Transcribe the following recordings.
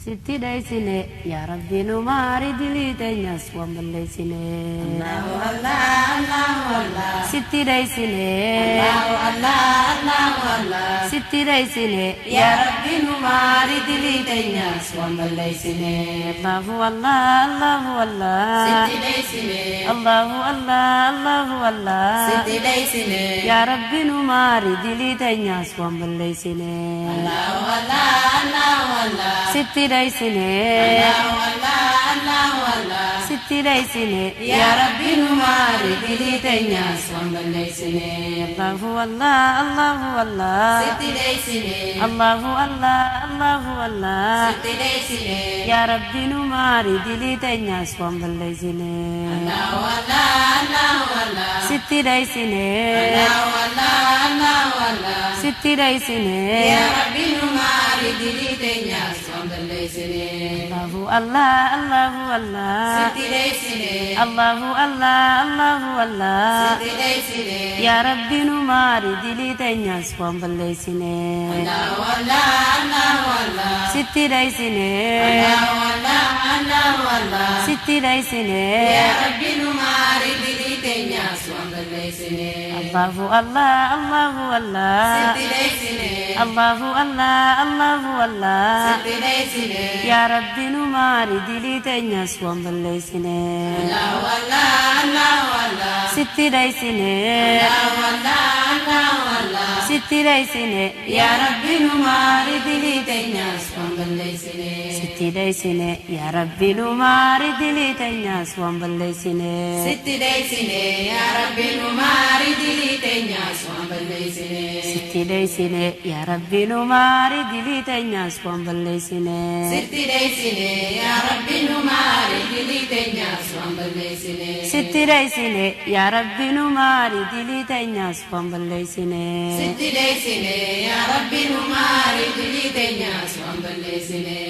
Sitti dai sine, ya Rabbi no mari dilitanya suam belai sine. Allahu Allah, Allahu Allah. Sitti dai sine, Allahu Allah, Allahu Allah. Sitti dai sine, Ya Rabbi no mari dilitanya suam belai sine. Allahu Allah, Allahu Allah. Sitti dai sine, Allahu Allah, Allahu Allah. Sitti dai sine. Ya Rabbi no mari dilitanya suam belai sine. Allahu Allah, Allahu Allah. Sitti dai sine, Allahu Allah, Allahu Allah. Sitti dai sine, Ya Rabbi no mari dilitanya suam belai sine. Allahu Allah, Allahu Allah. Sitti dai sine, Allahu Allah, Allahu Allah. Sitti dai sine. Ya Rabbi no mari dilitanya suam belai sine. Allahu Allah, Allahu Allah. Sitti dai sine, Allahu Allah, Allahu Allah. Sitti dai sine, Ya Rabbi no mari dilitanya suam belai sine. Allahu Allah, Allahu Allah. Sitti dai sine, Allahu Allah, Allahu Allah. Sitti dai sine. Ya Rabbi no mari dilitanya suam belai sine. Allahu Allah, Allahu Allah. Sitti dai sine, Allahu Allah, Allahu Allah. Sitti dai sine, Ya Rabbi no mari dilitanya suam belai sine. Allahu Allah, Allahu Allah. Sitti dai sine, Allahu Allah, Allahu Allah. Sitti dai sine. Ya Rabbi no mari dilitanya suam belai sine. Allahu Allah, Allahu Allah. Sitti dai sine, Allahu Allah, Allahu Allah. Sitti dai sine, Ya Rabbi no mari dilitanya suam belai sine. Sitti dai sine, Ya Rabbi no mari dilitanya suam belai sine. Sitti dai sine, Ya Rabbi no mari dilitanya suam belai sine. Sitti dai sine, Ya Rabbi no mari dilitanya suam belai sine. Sitti dai sine, Ya Rabbi no mari dilitanya suam belai sine. Sitti dai sine, Ya Rabbi no mari dilitanya suam belai sine. Sitti dai sine, Ya Rabbi no mari dilitanya suam belai sine.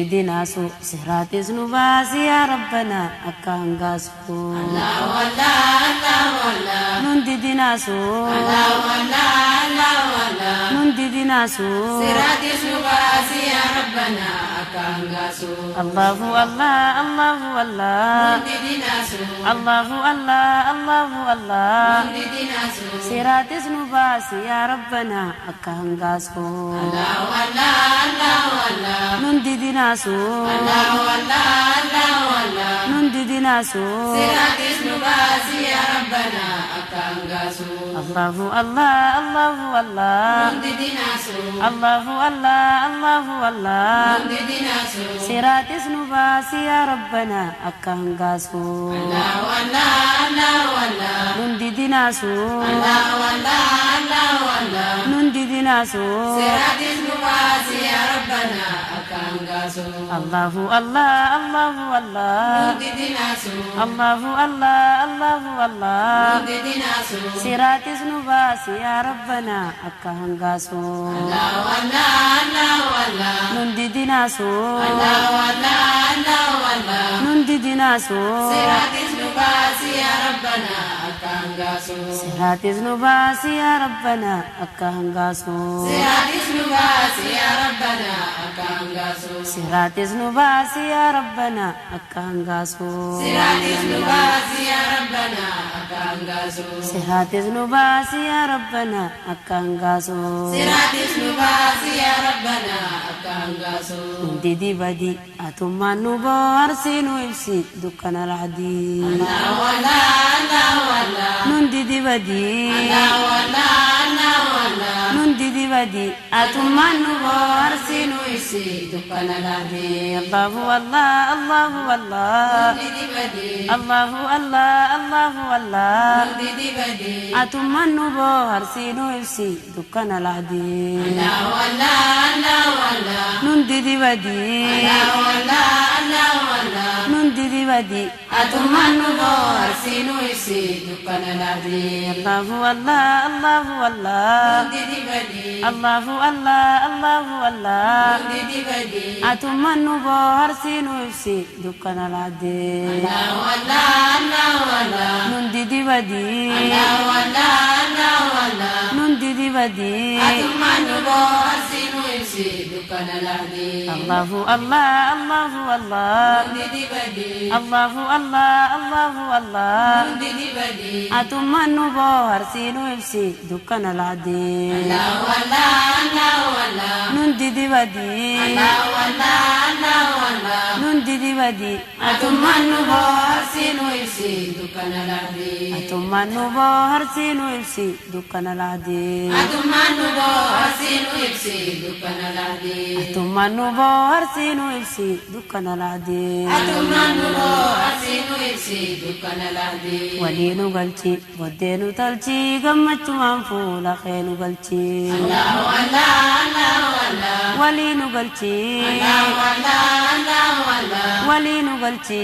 Nundi nasu siratis nubasi ya Rabbana akanggasu. Allahu Allah, Allahu Allah. Nundi nasu, Allahu Allah, Allahu Allah. nundi nasu. Sirati subhasi ya Rabbana akanggasu. Allahu Allah, Allahu Allah. Dinasu, Allahu Allah, Allahu Allah. dinasu. Siratis nubasi ya Rabbana akanggasu. Allahu Allah, Allahu Allah. Nundi nasu, Allahu Allah, Allahu Allah. nundi nasu. Sirati subhasi ya Rabbana akanggasu. Allahu Allah, Allahu Allah. Dinasu, Allahu Allah, Allahu Allah. dinasu. Siratis nubasi ya Rabbana akanggasu. Allahu Allah, Allahu Allah. Nundi nasu, Allahu Allah, Allahu Allah. nundi nasu. Sirati subhasi ya Rabbana akanggasu. Allahu Allah, Allahu Allah. Dinasu, Allahu Allah, Allahu Allah. dinasu. Siratis nubasi ya Rabbana akanggasu. Allahu Allah, Allahu Allah. Nundi nasu, Allahu Allah, Allahu Allah. nundi nasu. Siratis nubasi ya Rabbana akanggasu. Siratis nubasi ya Rabbana akanggasu. Siratis nubasi ya Rabbana akanggasu. Siratis nubasi ya Rabbana akanggasu. Siratis nubasi ya Rabbana akanggasu. Siratis nubasi ya Rabbana akanggasu. Siratis nubasi ya Rabbana akanggasu. Nundi badi atumman nubo arsinu ibsi dukkana aladi. Allahu Allah, Allahu Allah. Nundi badi, Allahu Allah, Allahu Allah. nundi badi atumman nubo arsinu Isi dukkan aladi. Allahu Allah, Allahu Allah. Didi badi. Allahu Allah, Allahu Allah. Didi badi. Atumman nubo arsinu ibsi dukkana aladi. Allahu Allah, Allahu Allah. Nundi badi, Allahu Allah, Allahu Allah. nundi badi Atumanu bo arsinu isi dukkan aladi. Allahu Allah, Allahu Allah. Didi badi. Allahu Allah, Allahu Allah. Didi badi. Atumman nubo arsinu ibsi dukkana aladi. Allahu Allah, Allahu Allah. Nundi badi, Allahu Allah, Allahu Allah. nundi badi Atumanu bo arsinu isi ibsi dukkana lahdi Allahu Allah Allahu Allah Nundidi badi Allahu Allah Allahu Allah Nundidi badi atumman nu boharsinu ibsi dukkana lahdi Allahu Allah Allahu Allah nundidi badi Allahu Allah Allahu Allah nundidi badi atumman nu boharsinu ibsi dukkana lahdi atumman nu boharsinu ibsi dukkana lahdi atumman nu boharsinu ibsi dukkana lahdi atumman nu boharsinu ibsi dukkana lahdi atumman nu boharsinu ibsi dukkana lahdi waliinu galchi boddeenu talchi gammachumaan fuula keenu galchi Allahu Allah Allahu Allah waliinu galchi Allahu Allah Allahu Allah waliinu galchi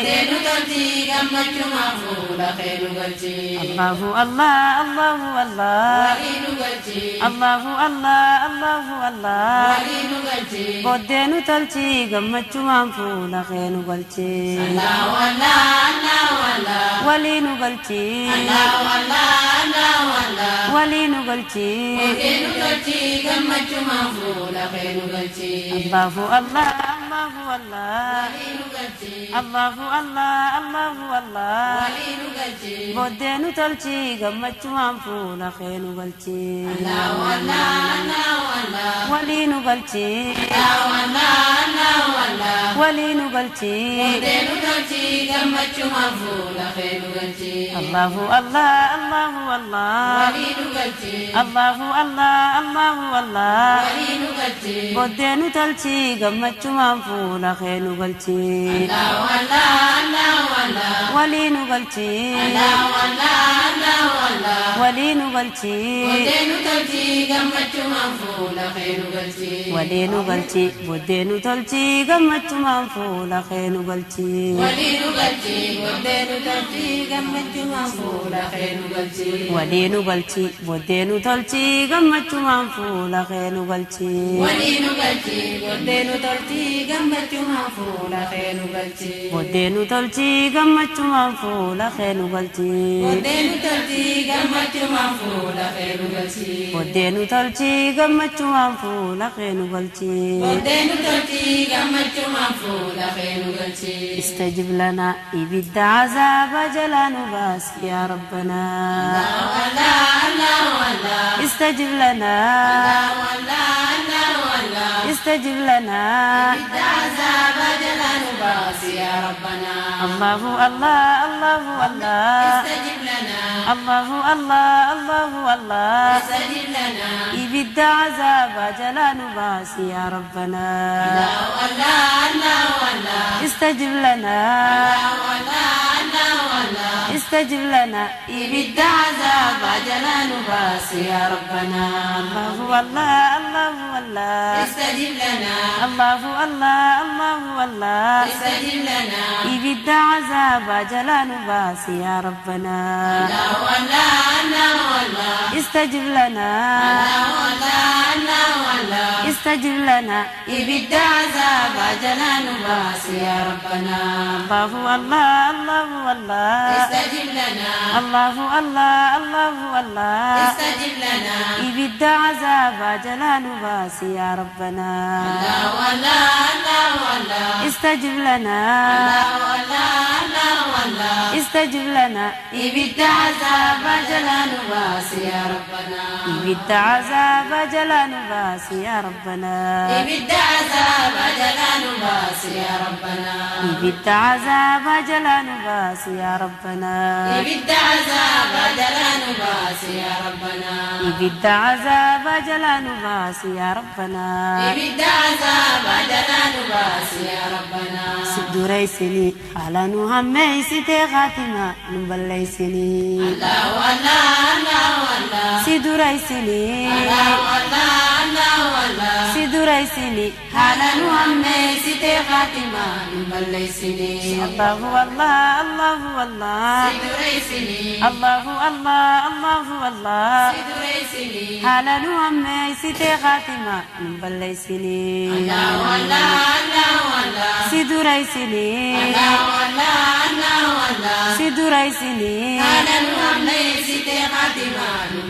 Deenu galchi gammachuma fuula keenu galchi Allahu Allah Allahu Allah Waliinu galchi Allahu Allah Allahu Allah Waliinu galchi boddeenu talchi gammachumaan fuula keenu galchi Allahu Allah Allahu Allah waliinu galchi Allahu Allah Allahu Allah waliinu galchi Deenu galchi gammachuma fuula keenu galchi Allahu Allah Allahu Allah Waliinu galchi Allahu Allah Allahu Allah Waliinu galchi boddeenu talchi gammachumaan fuula keenu galchi Allahu Allah Allahu Allah waliinu galchi Allahu Allah Allahu Allah waliinu galchi Deenu galchi gammachuma fuula keenu galchi Allahu Allah Allahu Allah Waliinu galchi Allahu Allah Allahu Allah Waliinu galchi boddeenu talchi gammachumaan fuula keenu galchi Allahu Allah Allahu Allah waliinu galchi Allahu Allah Allahu Allah waliinu galchi Deenu galchi gammachuma fuula keenu galchi waliinu galchi boddeenu talchi gammachumaan fuula keenu galchi Waliinu galchi Deenu galchi gammachuma fuula keenu galchi waliinu galchi boddeenu talchi gammachumaan fuula keenu galchi Waliinu galchi Deenu galchi gammachuma fuula keenu galchi boddeenu talchi gammachumaan fuula keenu galchi Deenu galchi gammachuma fuula keenu galchi boddeenu talchi gammachumaan fuula keenu galchi Deenu galchi gammachuma fuula keenu galchi استجب لنا إبد عذاب جلان باس يا ربنا Allah Allah Allah استجب لنا Allah Allah Allah استجب لنا عذاب جلال باس يا ربنا الله الله الله الله استجب لنا الله الله الله الله استجب لنا إبد عذاب جلان باس يا ربنا الله الله الله استجب لنا استجب لنا إبد عذاب جلان باس يا ربنا الله الله الله الله استجب لنا الله الله الله الله استجب لنا إبد عذاب جلان باس يا ربنا الله الله الله استجب لنا استجب لنا إبد عذاب جلان باس يا ربنا الله الله الله الله استجب لنا الله الله الله الله استجب لنا إبد عذاب جلان باس يا ربنا الله الله الله استجب لنا استجب لنا إبد عذاب جلان باس يا ربنا إبد عذاب جلان باس يا ربنا إبد عذاب جلال باس يا ربنا إبد عذاب جلان باس يا ربنا إبد عذاب جلال باس يا ربنا إبد عذاب جلان باس يا ربنا إبد عذاب جلال باس يا ربنا سدريسني على نهمي ستي خاتمة نبليسني الله الله الله الله سدريسني الله الله الله سدريسني على نهمي ستي خاتمة نبليسني الله الله الله الله سدريسني الله الله الله الله سدريسني على نهمي ستي خاتمة نبليسني الله الله الله الله سدريسني الله الله الله سدريسني على نهمي ستي خاتمة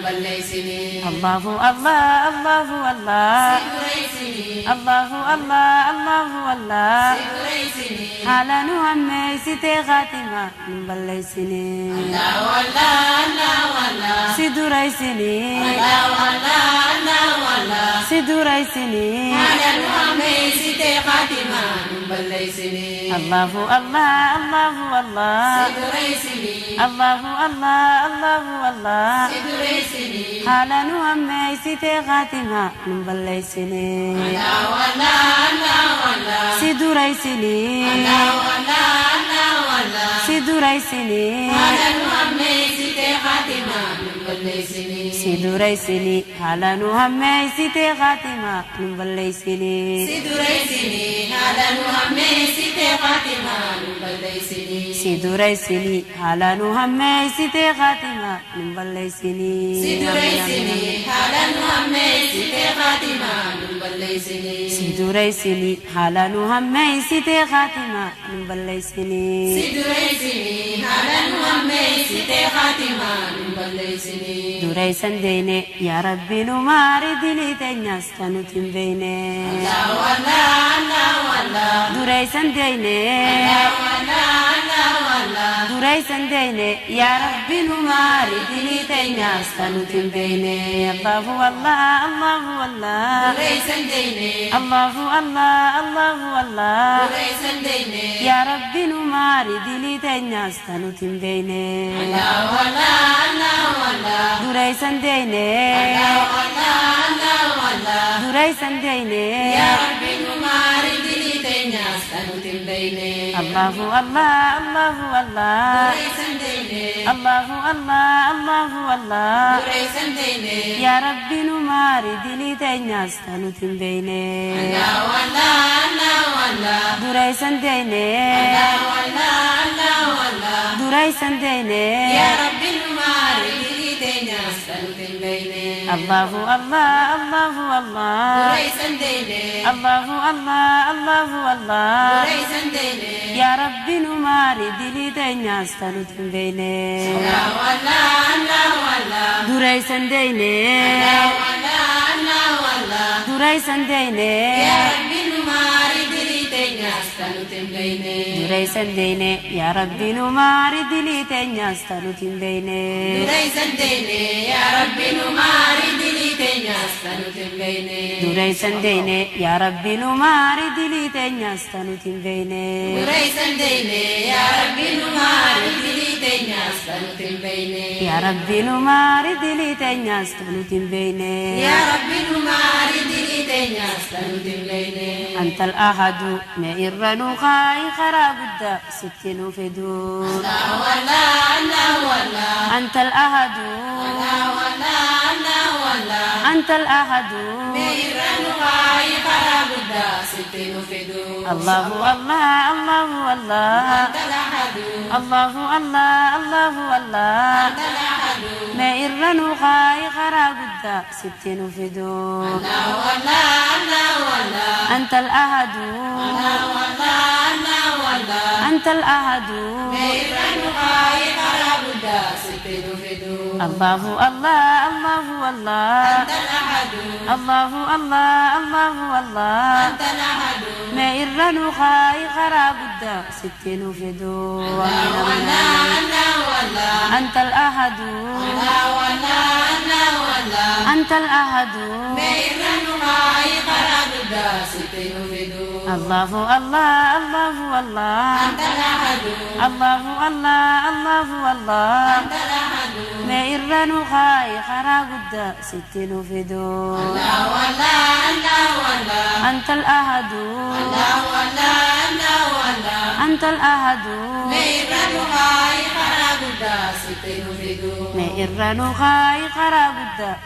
balleessine Allahu Allah Allahu Allah Sidureessine Allahu Allah Allahu Allah Sidureessine haala nu hammeessite khaatima nun balleessine Allahu Allah Allahu Allah Sidureessine Allahu Allah Allahu Allah Sidureessine haala nu hammeessite khaatima nun balleessine Allahu Allah Allahu Allah Sidureessine Allahu Allah Allahu Allah Sidureessine haala nu hammeessite khaatima nun balleessine Allahu Allah Allahu Allah Sidureessine Allahu Allah Allahu Allah Sidureessine haala nu hammeessite khaatima nun balleessine Sidureessine haala nu hammeessite khaatima nun balleessine Sidureessine haala nu hammeessite khaatima nun balleessine Sidureessine haala nu hammeessite khaatima nun balleessine Sidureessine haala nu hammeessite khaatima nun balleessine Sidureessine haala nu hammeessite khaatima nun balleessine Sidureessine haala nu hammeessite khaatima nun balleessine Dureessan deene yaa Rabbi nu maari dilii teenyas kan nuti hin beekne Allahu Allah Allahu Allah Dureessan deene Allahu Allah Allahu Allah Dureessan deene yaa Rabbi nu maari dilii teenyas kan nuti hin beekne Allahu Allah Allahu Allah Dureessan deene Allahu Allah Allahu Allah Dureessan deene yaa Rabbi nu maari dilii teenyas kan nuti hin beekne Allahu Allah Allahu Allah Dureessan deene Allahu Allah Allahu Allah Dureessan deene Ya Rabbi nu maari dilii teenyas kan nuti hin beekne Allahu Allah Allahu Allah Dureessan deene Allahu Allah Allahu Allah Dureessan deene yaa Rabbi nu maari dilii teenyas kan nuti hin beekne Allahu Allah Allahu Allah Dureessan deene Allahu Allah Allahu Allah Dureessan deene Ya Rabbi nu maari dilii teenyas kan nuti hin beekne Allahu Allah Allahu Allah Dureessan deene Allahu Allah Allahu Allah Dureessan deene yaa Rabbi nu maari dilii teenyas kan nuti hin beekne Allahu Allah Allahu Allah Dureessan deene Allahu Allah Allahu Allah Dureessan deene Ya Rabbi nu maari dilii teenyas kan nuti hin beekne Dureessan deene yaa Rabbi nu maari dilii teenyas kan nuti hin beekne Dureessan deene Ya Rabbi nu maari dilii teenyas kan nuti hin beekne Dureessan deene yaa Rabbi nu maari dilii teenyas kan nuti hin beekne Dureessan deene Ya Rabbi nu maari dilii teenyas kan nuti hin beekne yaa Rabbi nu maari dilii teenyas kan nuti hin beekne Ya Rabbi nu maari dilii teenyas kan nuti hin beekne أنت الأحد ما إرنو خاي خراب ستين فدو Allahu Allah Allahu Allah أنت الأحد Allahu Allah Allahu Allah أنت الأحد Meiranu kai karabudda sitinu fidu الله الله الله الله Antalahadu الله الله الله الله Antalahadu ما إرنو خاي خراب ستين فدو Allahu Allah Allahu Allah أنت الأحد Allahu Allah Allahu Allah أنت الأحد Meiranu kai karabudda sitinu fidu الله الله الله الله Antalahadu الله الله الله الله Antalahadu ما إرنو خاي خراب ستين فدو Allahu Allah Allahu Allah أنت الأحد Allahu Allah Allahu Allah أنت الأحد Meiranu kai karabudda sitinu fidu الله الله الله الله Antalahadu الله الله الله الله Antalahadu ما إرنو خاي خراب ستين فدو Allahu Allah Allahu Allah أنت الأحد Allahu Allah Allahu Allah أنت الأحد Meiranu kai karabudda sitinu fidu ما إرنو خاي خراب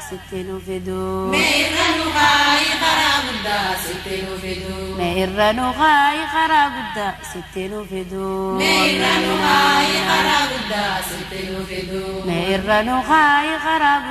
ستين فدو Meiranu kai karabudda sitinu fidu ما إرنو خاي خراب ستين فدو Meiranu kai karabudda sitinu fidu ما إرنو خاي خراب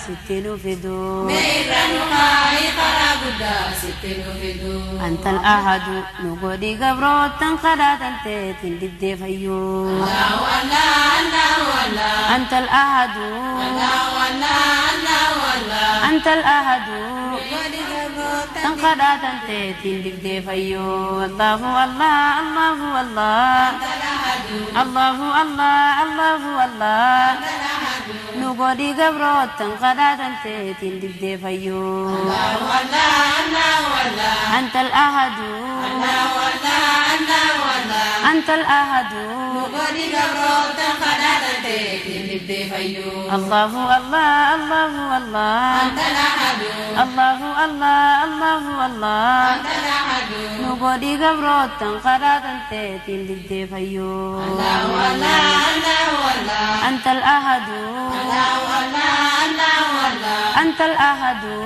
ستين فدو Meiranu kai karabudda guddaa sitti nu fidu. Antal ahadu nu godhi gabrootan kadhaatan teetiin dibdee fayyoo. Allahu Allah, Allahu Allah. Antal ahadu. Allahu Allah, Allahu Allah. Antal ahadu. Godhi gabrootan kadhaatan teetiin dibdee fayyoo. Allahu Allah, Allahu Allah. Antal ahadu. Allahu Allah, Allahu Allah. Antal ahadu. Nu godhi gabrootan kadhaatan teetiin dibdee fayyoo. Allahu Allah, Allahu Allah. Antal ahadu. Allahu Allah, Allahu Allah. Antal ahadu. Godhi gabrootan kadhaatan teetiin dibdee fayyoo. Allahu Allah, Allahu Allah. Antal ahadu. Allahu Allah, Allahu Allah. Antal ahadu. Nu godhi gabrootan kadhaatan teetiin dibdee fayyoo. Allahu Allah, Allahu Allah. Antal ahadu. Allahu Allah, Allahu Allah. Antal ahadu.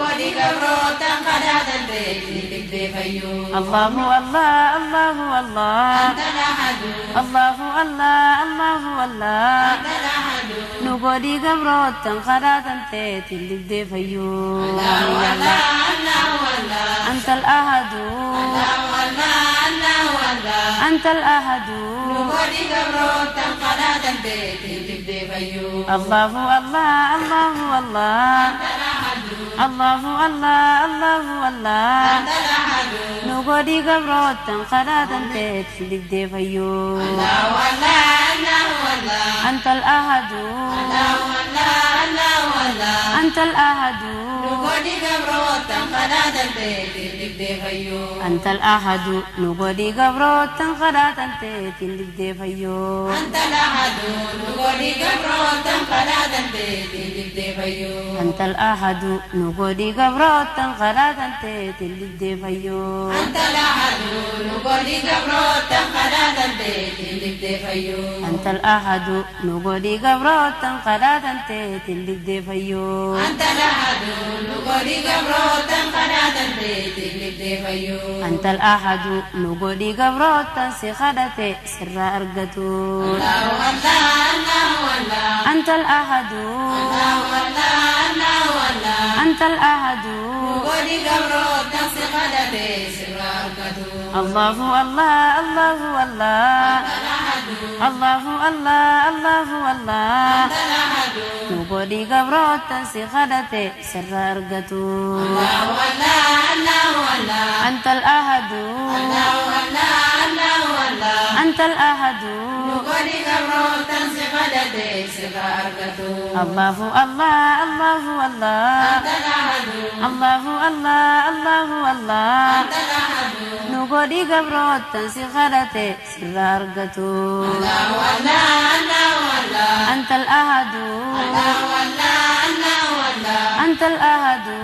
Godhi gabrootan kadhaatan teetiin dibdee fayyoo. Allahu Allah, Allahu Allah. Antal ahadu. Allahu Allah, Allahu Allah. Antal ahadu. Nu godhi gabrootan kadhaatan teetiin dibdee fayyoo. Allahu Allah, Allahu Allah. Antal ahadu. Allahu Allah, Allahu Allah. Antal ahadu. Godhi gabrootan kadhaatan teetiin dibdee fayyoo. Allahu Allah, Allahu Allah. Antal ahadu. Allahu Allah, Allahu Allah. Antal ahadu. Nu godhi gabrootan kadhaatan teetiin dibdee fayyoo. Allahu Allah, Allahu Allah. Antal ahadu. Allahu Allah, Allahu Allah. Antal ahadu. Godhi gabrootan kadhaatan teetiin dibdee fayyoo. Antal ahadu. Nu godhi gabrootan kadhaatan teetiin dibdee fayyoo. Antal ahadu. Godhi gabrootan kadhaatan teetiin dibdee fayyoo. Antal ahadu. Nu godhi gabrootan kadhaatan teetiin dibdee fayyoo. Antal ahadu. Godhi gabrootan kadhaatan teetiin dibdee fayyoo. Antal ahadu. Nu godhi gabrootan kadhaatan teetiin dibdee fayyoo. Antal ahadu. Godhi gabrootan kadhaatan teetiin dibdee fayyoo. Antal ahadu. Nu godhi gabrootan si kadhate sirraa argatu. Allahu Allah, Allahu Allah. Antal ahadu. Allahu Allah, Allahu Allah. Antal ahadu. Godhi gabrootan si kadhate sirraa argatu. Allahu Allah, Allahu Allah. Antal ahadu. Allahu Allah, Allahu Allah. Antal ahadu. Nu godhi gabrootan si kadhate sirraa argatu. Allahu Allah, Allahu Allah. Antal ahadu. Allahu Allah, Allahu Allah. Antal ahadu. Godhi gabrootan si kadhate sirraa argatu. Allahu Allah, Allahu Allah. Antal ahadu. Allahu Allah, Allahu Allah. Antal ahadu. Nu godhi gabrootan si kadhate sirraa argatu. Allahu Allah, Allahu Allah. Antal ahadu. Allahu Allah, Allahu Allah. Antal ahadu.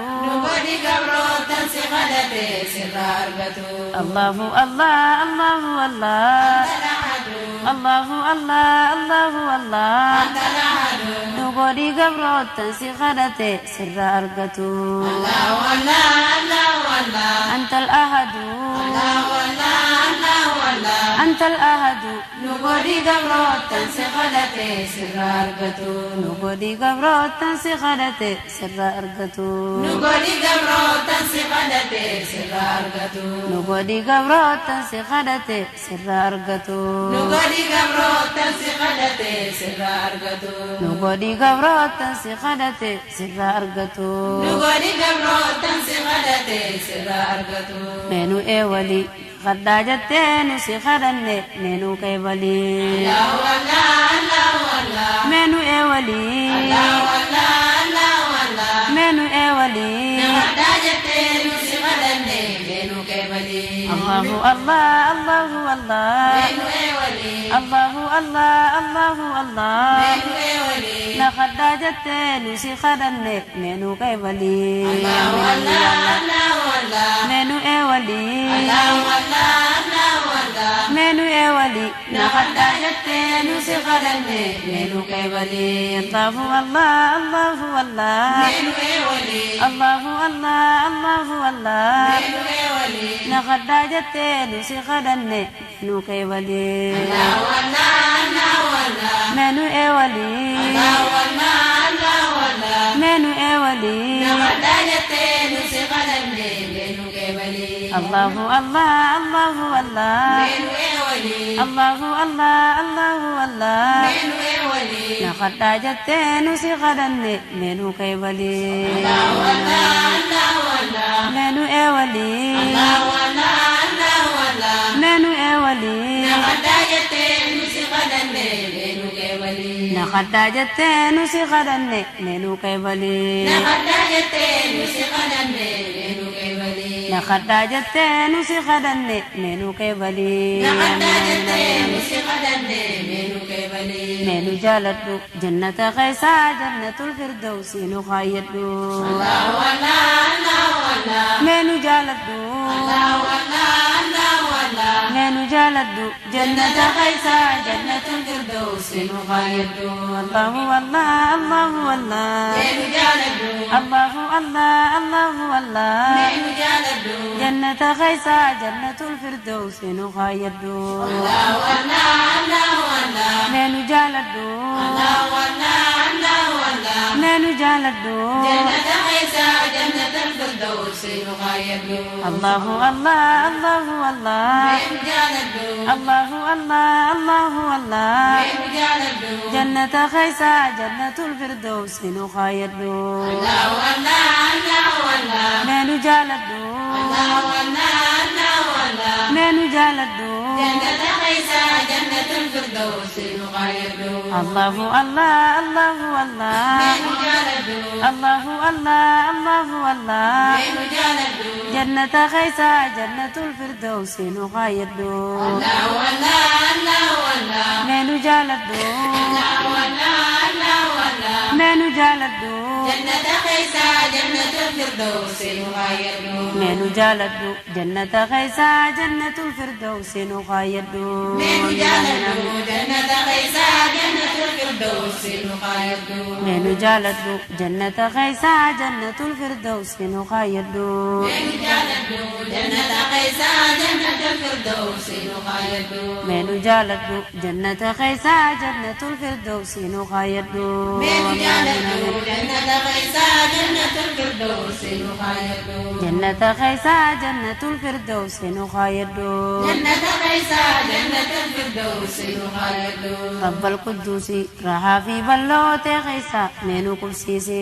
Godhi gabrootan si kadhate sirraa argatu. Allahu Allah, Allahu Allah. Antal ahadu. Allahu Allah, Allahu Allah. Antal ahadu. Nu godhi gabrootan si kadhate sirraa argatu. Allahu Allah, Allahu Allah. Antal ahadu. Allahu Allah, Allahu Allah. Antal ahadu. Nu godhi gabrootan si kadhate sirraa argatu. Nu godhi gabrootan si kadhate sirraa argatu. Nu godhi gabrootan si kadhate sirraa argatu. Nu godhi gabrootan si kadhate sirraa argatu. Nu godhi gabrootan si kadhate sirraa argatu. Nu godhi gabrootan si kadhate sirraa argatu. Nu godhi gabrootan si kadhate sirraa argatu. Meenu eewali kadhaa jettee nu si kadhanne meenu qeebali. Allahu Allah, Allahu Allah. Meenu eewali. Allahu Allah, Allahu Allah. Meenu eewali. Kadhaa jettee nu si kadhanne meenu qeebali. Allahu Allah, Allahu Allah. Meenu eewali. Allahu Allah, Allahu Allah. Meenu eewali. Na kadhaa jettee nu si kadhanne meenu qeebali. Allahu Allah, Allahu Allah. Meenu eewali. Allahu Allah, Allahu Allah. Meenu eewali. Na kadhaa jettee nu si kadhanne meenu qeebali. Allahu Allah, Allahu Allah. Meenu eewali. Allahu Allah, Allahu Allah. Meenu eewali. Na kadhaa jettee nu si kadhanne meenu qeebali. Allahu Allah, Allahu Allah. Meenu eewali. Allahu Allah, Allahu Allah. مينو اولي نغداجتين سقدني مينو كبلي الله الله الله الله مينو اولي الله الله الله الله مينو اولي نخداجتين سقدني مينو كيبلي الله الله الله الله مينو اولي الله الله الله الله مينو اولي نغداجتين سقدني مينو كبلي نخداجتين سقدني مينو كيبلي نغداجتين سقدني مينو كبلي نخداجتين سقدني مينو كيبلي نغداجتين سقدني مينو كبلي مينو جالدو جنة خيسا جنة الفردوس نخايدو الله الله الله الله مينو جالدو الله الله الله الله مينو جالدو جنة خيسا جنة الفردوس نخايدو الله والله الله والله مينو جالدو الله الله الله والله مينو جالدو جنة خيسا جنة الفردوس نخايدو الله الله الله الله مينو جالدو الله الله الله الله مينو جالدو جنة عيسى جنة الفردوس نخايدو الله الله الله والله مينو جالدو الله الله الله والله مينو جالدو جنة خيسا جنة الفردوس نخايدو الله الله الله الله مينو جالدو الله الله الله الله مينو جالدو جنة عيسى جنة الفردوس نخايدو الله الله الله والله مينو جالدو الله الله الله والله مينو جالدو جنة خيسا جنة الفردوس نخايدو الله الله الله الله مينو جالدو الله الله الله الله مينو جالدو جنة عيسى جنة الفردوس نخايدو مينو جالدو جنة خيسا جنة الفردوس نخايدو مينو جالدو جنة عيسى جنة الفردوس نخايدو مينو جالدو جنة خيسا جنة الفردوس نخايدو مينو جالدو جنة عيسى جنة الفردوس نخايدو مينو جالدو جنة خيسا جنة الفردوس نخايدو مينو جالدو جنة عيسى جنة الفردوس نخايدو جنة خيسا جنة الفردوس نخايدو جنة عيسى جنة الفردوس نخايدو رب القدوس رها في بلوت خيسا مينو كبسيسي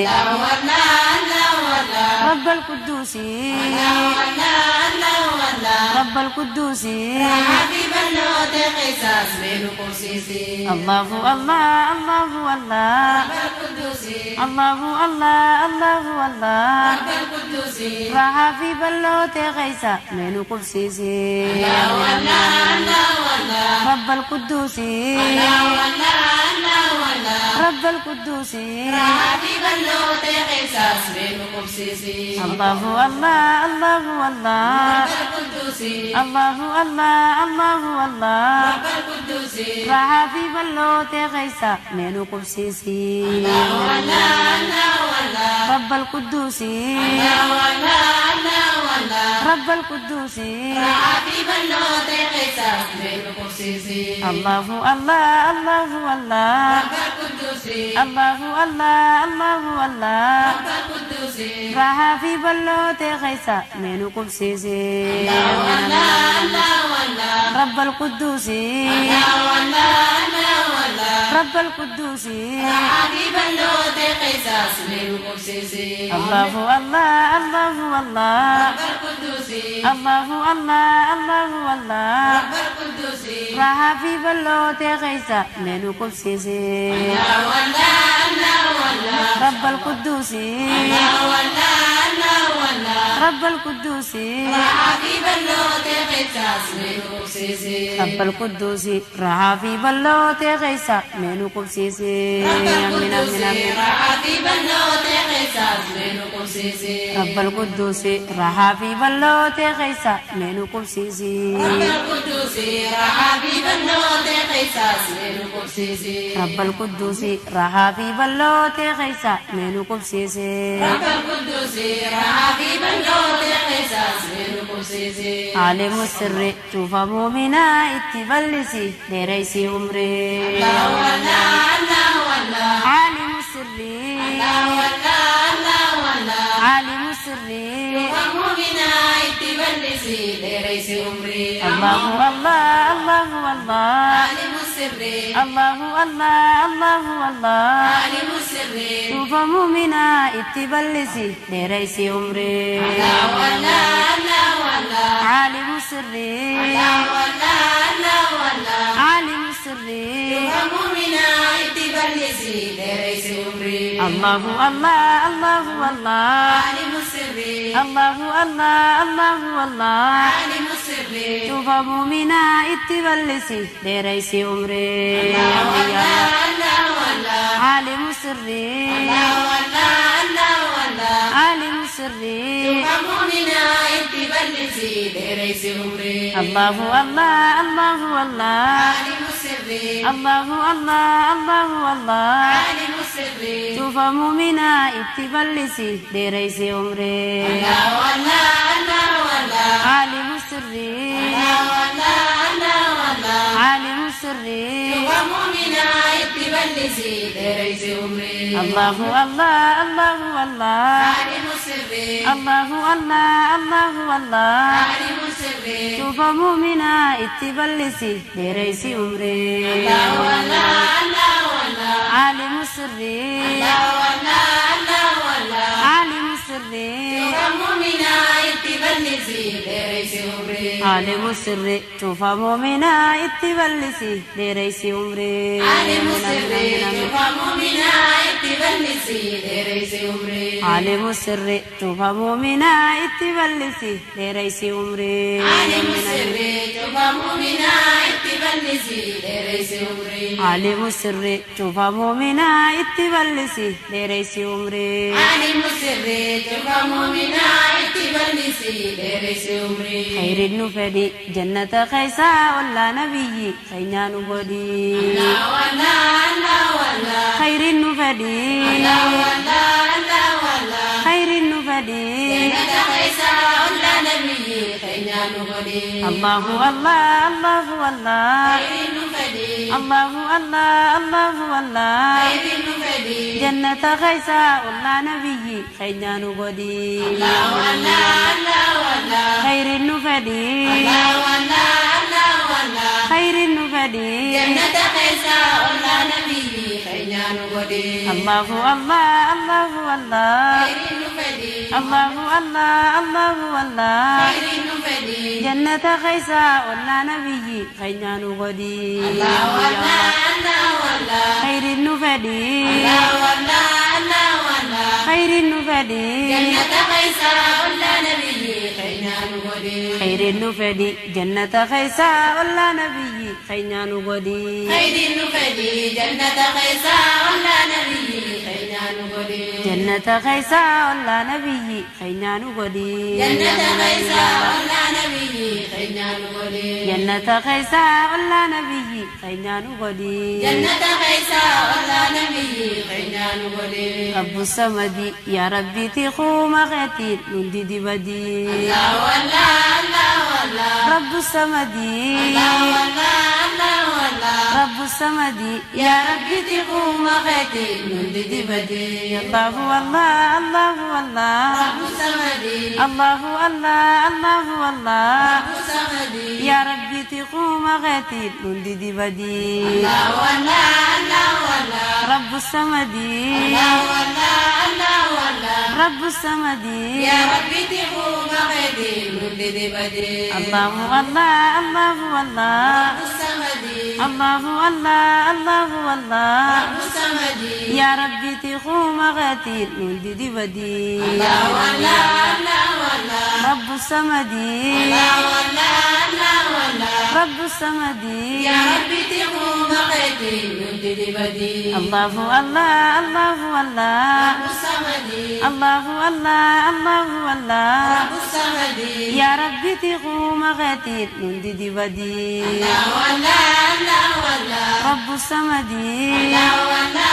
الله الله الله الله رب القدوس الله الله الله الله رب القدوس حبيب النوت قصاص من قصيصي الله الله الله الله رب القدوس الله الله الله الله رب القدوس راها في بلوت غيسا مينو كبسيسي الله الله الله الله رب القدوس الله الله الله الله رب القدوس حبيب النوت قصاص من قصيصي الله الله الله الله رب القدوس الله الله الله الله رب القدوس راها في بلوت غيسا مينو كبسيسي الله الله الله الله رب القدوس الله الله الله الله رب القدوس حبيب النوت قصاص من قصيصي الله الله الله الله رب القدوس الله الله الله الله رب القدوس راها في بلوت غيسا مينو كبسيسي الله الله الله الله رب القدوس الله الله الله الله رب القدوس حبيب النوت قصاص من قصيصي الله الله الله الله رب القدوس الله الله الله الله رب القدوس راها في بلوت غيسا مينو كبسيسي الله الله الله الله رب القدوس الله الله الله الله رب القدوس حبيب النوت قصاص من قصيصي رب القدوس راها في بلوت غيسا مينو كبسيسي رب امين القدوس امين امين حبيب النوت قصاص من قصيصي رب القدوس راها في بلوت غيسا مينو كبسيسي رب القدوس حبيب النوت قصاص من قصيصي رب القدوس راها في بلوت غيسا مينو كبسيسي رب القدوس حبيب النوت قصاص من قصيصي عالم السر شوف مؤمنا اتبلسي لريسي عمري الله الله الله الله عالم السر الله عالم السر ومؤمنا اتبلسي لريس عمري الله الله الله الله عالم السر الله الله الله الله عالم السر شوف مؤمنا اتبلسي لريس عمري لا ولا لا ولا عالم السر لا ولا لا ولا عالم السر ومؤمنا اتبلسي لريس عمري الله الله الله الله عالم السر الله الله الله الله عالم السر شوف مؤمنا اتبلسي لريس عمري لا ولا لا ولا عالم السر لا ولا لا ولا عالم السر ومؤمنا اتبلسي لريس عمري الله الله الله الله عالم السر الله الله الله الله عالم السر شوف مؤمنا اتبلسي لريس عمري لا ولا لا ولا عالم السر لا ولا لا ولا عالم السر ومؤمنا اتبلسي لريس عمري الله الله الله الله عالم السر الله الله الله الله عالم السر شوف مؤمنا اتبلسي لريس عمري لا ولا لا ولا عالم السر لا ولا لا ولا عالم السر ومؤمنا اتبلسي لريس عمري عالم السر شوف مؤمنا اتبلسي لريس عمري عالم السر ومؤمنا اتبلسي لريس عمري عالم السر شوف مؤمنا اتبلسي لريس عمري عالم السر ومؤمنا اتبلسي لريس عمري عالم السر شوف مؤمنا اتبلسي لريس عمري عالم السر ومؤمنا اتبلسي لريس عمري خير النفدي جنة خيسا ولا نبي خينا نبدي لا ولا لا ولا خير النفدي لا ولا لا ولا خير النفدي جنة خيسا ولا نبي خينا نبدي الله الله الله الله خير النفدي الله الله الله الله خير النفدي جنة خيسا ولا نبي خينا نبدي لا ولا لا ولا خير النفدي لا ولا لا ولا خير النفدي جنة خيسا ولا نبي خينا نبدي الله الله الله الله خير النفدي الله الله الله الله خير النفدي جنة خيسا ولا نبي خينا نبدي لا ولا لا ولا خير النفدي لا ولا لا ولا خير النفدي جنة خيسا ولا نبي خينا نبدي خير النفدي جنة خيسا ولا نبي خينا نبدي خير النفدي جنة خيسا ولا نبي خينا نبدي جنة خيسا ولا نبي خينا نبدي جنة خيسا ولا نبي خينا نبدي جنة خيسا ولا نبي خينا نبدي جنة خيسا ولا نبي خينا نبدي رب الصمد يا ربي تخو مغتي نندي دي بدي لا ولا لا ولا رب الصمد لا ولا لا ولا رب الصمد يا ربي تقوم غدي من دي بدي الله الله الله الله رب الصمد الله الله الله الله رب الصمد يا ربي تقوم غتي نندي دي بدي لا ولا لا ولا رب الصمد لا ولا لا ولا رب الصمد يا ربي تقوم غدي من دي بدي الله الله الله الله رب الصمد الله الله الله الله رب الصمد يا ربي تقوم غتي نندي دي بدي لا ولا لا ولا رب الصمد لا ولا لا ولا رب الصمد يا ربي تقوم غدي من دي بدي الله الله الله الله رب الصمد الله الله الله الله رب الصمد يا ربي تقوم غتي نندي دي بدي لا ولا لا ولا رب الصمد لا ولا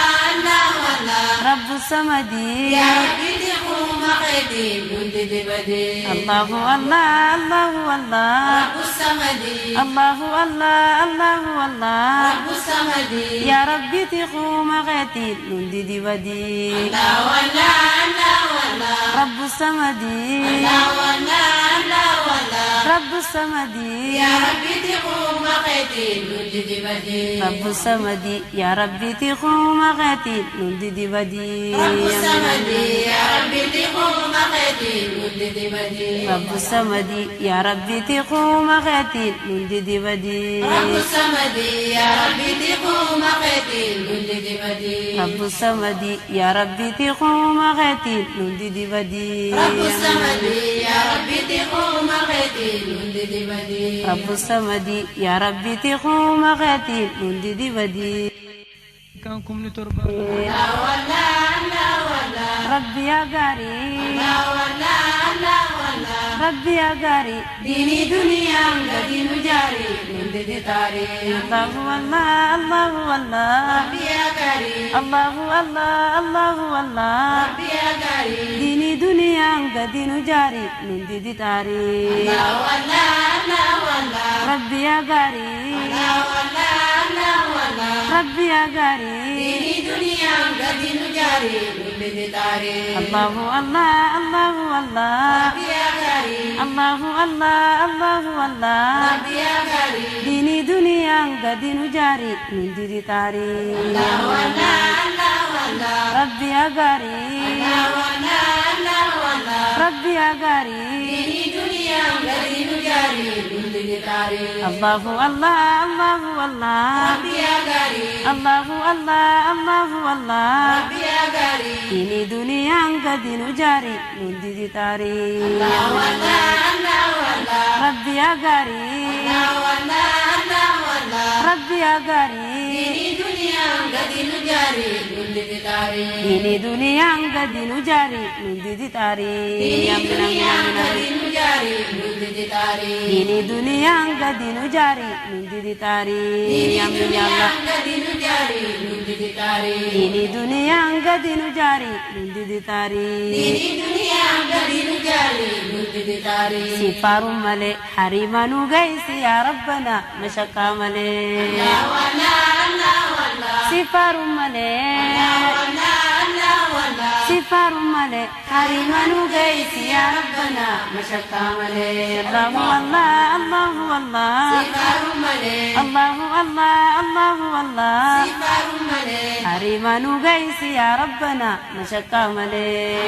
لا ولا رب الصمد يا ربي تقوم غدي ketin nundi dibade Allahu Allah Allahu Allah Rabbus samadi Allahu Allah Allahu Allah Rabbus samadi Ya Rabbi tiquma qati nundi dibadi Allah wala Allah wala Rabbus samadi Allah wala Allah wala Rabbus samadi Ya Rabbi tiquma ketin nundi dibade Rabbus samadi Ya Rabbi tiquma qati nundi dibadi Rabbus samadi Ya Rabbi tiquma ketin nundi dibade Rabbus samadi Ya Rabbi tiquma qati nundi dibadi Rabbus samadi Ya Rabbi tiquma ketin nundi dibade Rabbus samadi Ya Rabbi tiquma qati nundi dibadi Rabbus samadi Ya Rabbi tiquma ketin nundi dibade Rabbus samadi Ya Rabbi tiquma qati nundi dibadi Kankum ni torba La wala la wala Rabbi ya gari la wala la wala Rabbi ya gari dini dunia gadinu jari nundi ditari Allahu Allah Allahu Allah Rabbi ya kari Allahu Allah Allahu Allah Rabbi ya kari dini dunia gadinu jari nundi ditari la wala la wala Rabbi ya gari la wala la wala Rabbi ya gari dini dunia gadinu jari nundi ditari Allahu Allah Allahu Allah Rabbi ya kari Allahu Allah Allahu Allah Rabbi ya kari dini dunia gadinu jari nundi ditari la wala la wala Rabbi ya gari la wala la wala Rabbi ya gari dini dunia gadinu jari nundi ditari Allahu Allah Allahu Allah Rabbi ya kari Allahu Allah Allahu Allah Rabbi ya kari ini dunia gadinu jari nundi ditari la wala la wala Rabbi ya gari la wala la wala Rabbi ya gari dini dunia gadinu jari nundi ditari ini dunia gadinu jari nundi ditari dini Amin dunia amin amin amin gadinu jari nundi ditari ini dunia gadinu jari nundi ditari dini Amin ya dunia Allah gadinu jari nundi ditari ini dunia gadinu jari nundi ditari dini dunia gadinu jari nundi ditari sifarum male harimanu gaisi ya rabbana mashaka male la wala la wala sifarum male la wala la wala sifarum male harimanu gaisi ya rabbana mashaka male Allahu Allah Allahu Allah sifarum male Allahu Allah Allahu Allah sifarum male harimanu gaisi ya rabbana mashaka male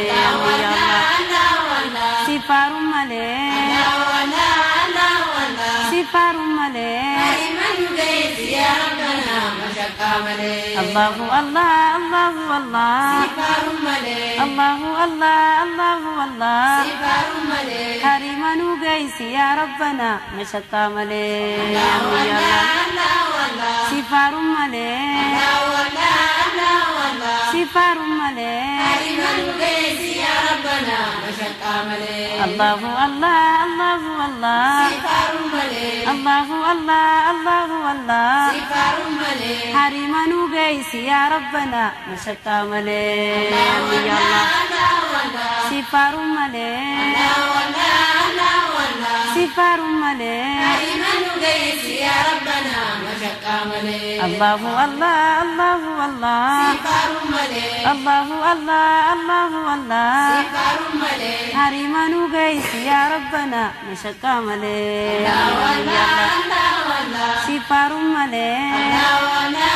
la Amin ya wala Allah la wala sifarum male la wala la wala sifarum male harimanu gaisi ya rabbana mashaka male Allahu Allah Allahu Allah sifarum male Allahu Allah Allahu Allah sifarum male harimanu gaisi ya rabbana mashaka male la Amin ya wala Allah la wala sifarum male la wala la wala sifarum male harimanu gaisi ya rabbana mashaka male Allahu Allah Allahu Allah sifarum male Allahu Allah Allahu Allah sifarum male harimanu gaisi ya rabbana mashaka male Amin ya Allah la wala sifarum male la wala la wala sifarum male harimanu gaisi ya rabbana mashaka male Allahu Allah Allahu Allah sifarum male Allahu Allah Allahu Allah sifarum male harimanu gaisi ya rabbana mashaka male la Amin ya wala Allah la wala sifarum male la wala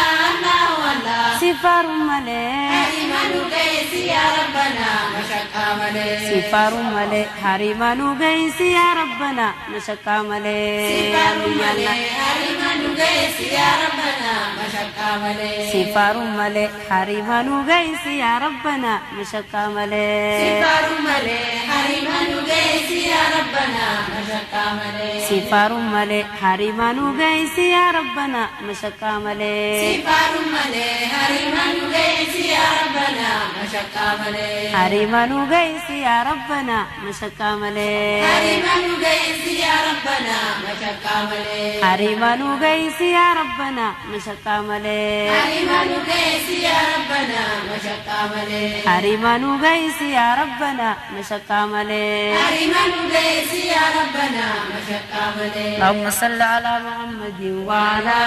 la wala sifarum male harimanu gaisi ya rabbana mashaka male sifarum male harimanu gaisi ya rabbana mashaka male sifarum Amin ya male Allah harimanu gaisi ya rabbana mashaka male sifarum male harimanu gaisi ya rabbana mashaka male sifarum male harimanu gaisi ya rabbana ربنا مشقة ملي سفار ملي هريمان جيس يا ربنا مشقة ملي سفار ملي هريمان جيس يا ربنا مشقة ملي هريمان جيس يا ربنا مشقة ملي هريمان جيس يا ربنا مشقة ملي هريمان جيس يا ربنا مشقة ملي هريمان جيس يا ربنا مشقة ملي هريمان جيس يا ربنا مشقة ملي هريمان جيس يا ربنا مشقة ملي اللهم صل على محمد وعلى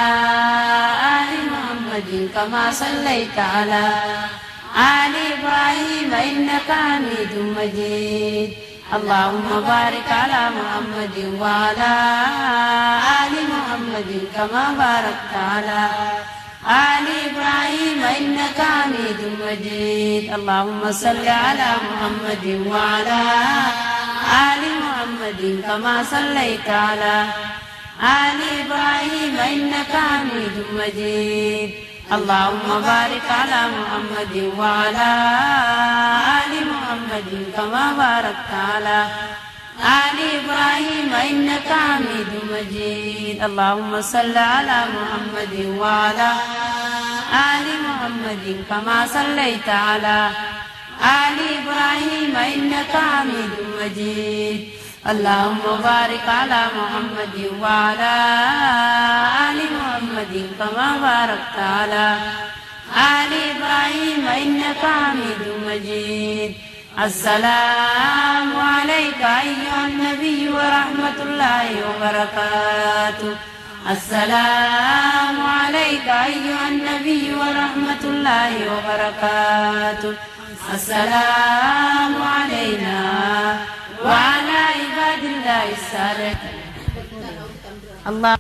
آل محمد كما صليت على آل إبراهيم إنك حميد مجيد اللهم بارك على محمد وعلى آل محمد كما باركت على آل إبراهيم إنك حميد مجيد اللهم صل على محمد وعلى آل محمد كما صليت على آل إبراهيم إنك حميد مجيد اللهم بارك على محمد وعلى آل محمد كما باركت على آل إبراهيم إنك حميد مجيد اللهم صل على محمد وعلى آل محمد كما صليت على آل إبراهيم إنك حميد مجيد اللهم بارك على محمد وعلى آل محمد كما باركت على آل إبراهيم إنك حميد مجيد السلام عليك أيها النبي ورحمة الله وبركاته السلام عليك أيها النبي ورحمة الله وبركاته السلام علينا وعلى عباد الله الصالحين الله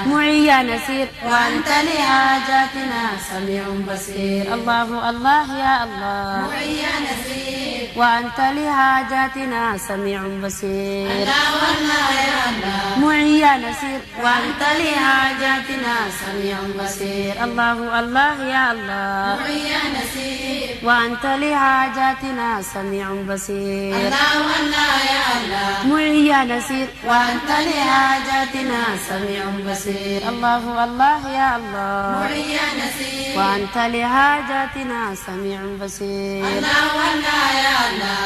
معي نسير وأنت لحاجاتنا سميع بصير الله الله يا الله معي نسير وأنت لحاجاتنا سميع بصير الله والله يا الله معي نسير وأنت لحاجاتنا سميع بصير الله الله يا الله معي نسير وأنت لحاجاتنا سميع بصير الله والله يا الله معي نسير وأنت لحاجاتنا سميع بصير الله الله يا الله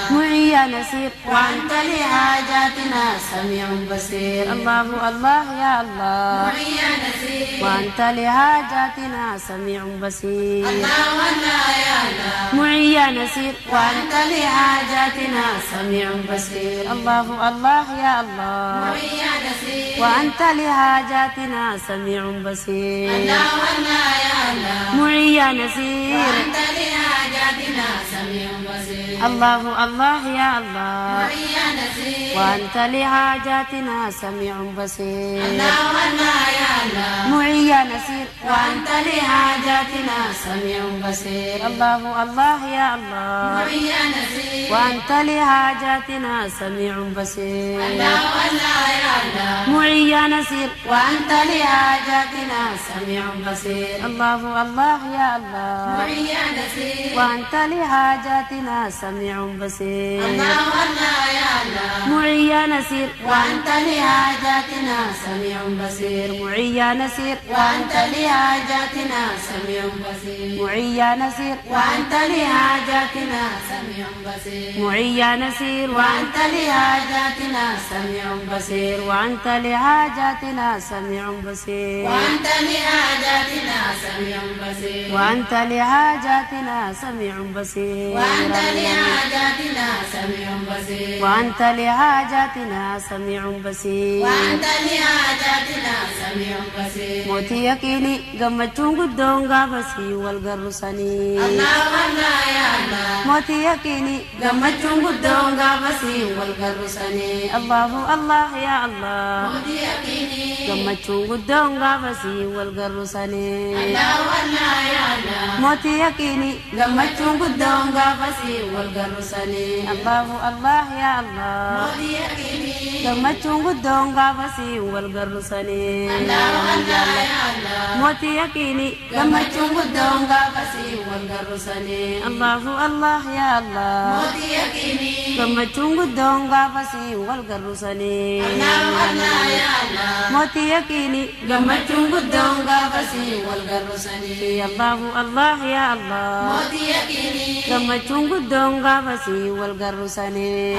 معي نسير وأنت لحاجاتنا سميع بصير الله والله يا الله معي نسير وأنت لحاجاتنا سميع بصير الله الله يا الله معي نسير وأنت لحاجاتنا سميع بصير الله والله يا الله معي نسير وأنت لحاجاتنا سميع بصير الله الله يا الله معي نسير وأنت لحاجاتنا سميع بصير الله والله يا الله معي نسير وأنت لحاجاتنا سميع بصير الله الله يا الله معي نسير وأنت لحاجاتنا سميع بصير الله والله يا الله معي نسير وأنت لحاجاتنا سميع بصير الله الله يا الله معي نسير وأنت لحاجاتنا سميع بصير الله والله يا الله معي نسير وأنت لحاجاتنا سميع بصير الله الله يا الله معي نسير وأنت لحاجاتنا سميع بصير الله والله يا الله معي نسير وأنت لحاجاتنا سميع بصير معي نسير وأنت لحاجاتنا سميع بصير معي نسير وأنت لحاجاتنا سميع بصير معي نسير وأنت لحاجاتنا سميع بصير وأنت لحاجاتنا سميع بصير وأنت لحاجاتنا سميع بصير وأنت لحاجاتنا سميع بصير وأنت لحاجاتنا سميع بصير وأنت لحاجاتنا سميع بصير وأنت لحاجاتنا سميع بصير موتي يقيني قمتشون قدون قابسي والقرصني الله والله يا الله موتي يقيني قمتشون قدون قابسي والقرصني الله الله يا الله موت يقيني قمتشون قدون قابسي والقرصني الله والله يا الله موتي يقيني قمتشون قدون قابسي والقرصني الله Allahu Allah ya Allah Moti yakini gammachuun guddoon gaafasii wal garrusanii Moti yakini gammachuun guddoon gaafasii wal garrusanii Allahu Allah ya Allah Moti yakini gammachuun guddoon gaafasii wal garrusanii Moti yakini gammachuun guddoon gaafasii wal garrusanii Allahu Allah ya Allah Moti yakini gammachuun guddoon gaafasii wal garrusanii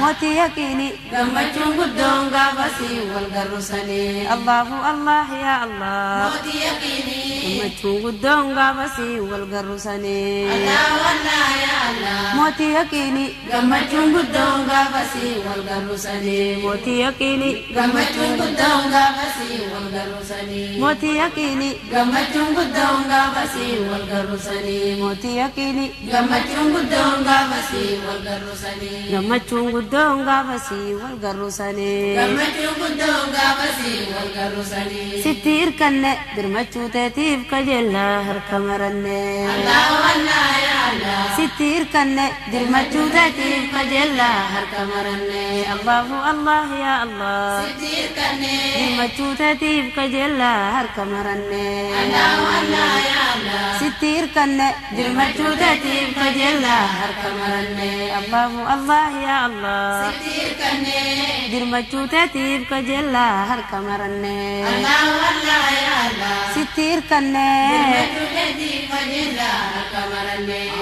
Moti yakini gammachuun guddoon gaafasii wal garrusanii Allahu Allah ya Allah Moti yakini gammachuun guddoon gaafasii wal garrusanii Moti yakini gammachuun guddoon gaafasii wal garrusanii Moti yakini gammachuun guddoon gaafasii wal garrusanii Moti yakini gammachuun guddoon gaafasii wal garrusanii Moti yakini gammachuun guddoon gaafasii wal garrusanii gammachuun guddoon gaafasii wal garrusanii gammachuun guddoon gaafasii wal garrusanii sitti hirkanne birmachuu teetiif kajeellaa harka maranne sitti hirkanne birmachuu teetiif kajeellaa harka maranne Allahu Allah ya Allah sitti hirkanne birmachuu teetiif kajeellaa harka maranne sitti hirkanne birmachuu teetiif kajeellaa harka maranne Allahu Allah ya Allah sitti hirkanne birmachuu teetiif kajeellaa harka maranne sitti hirkanne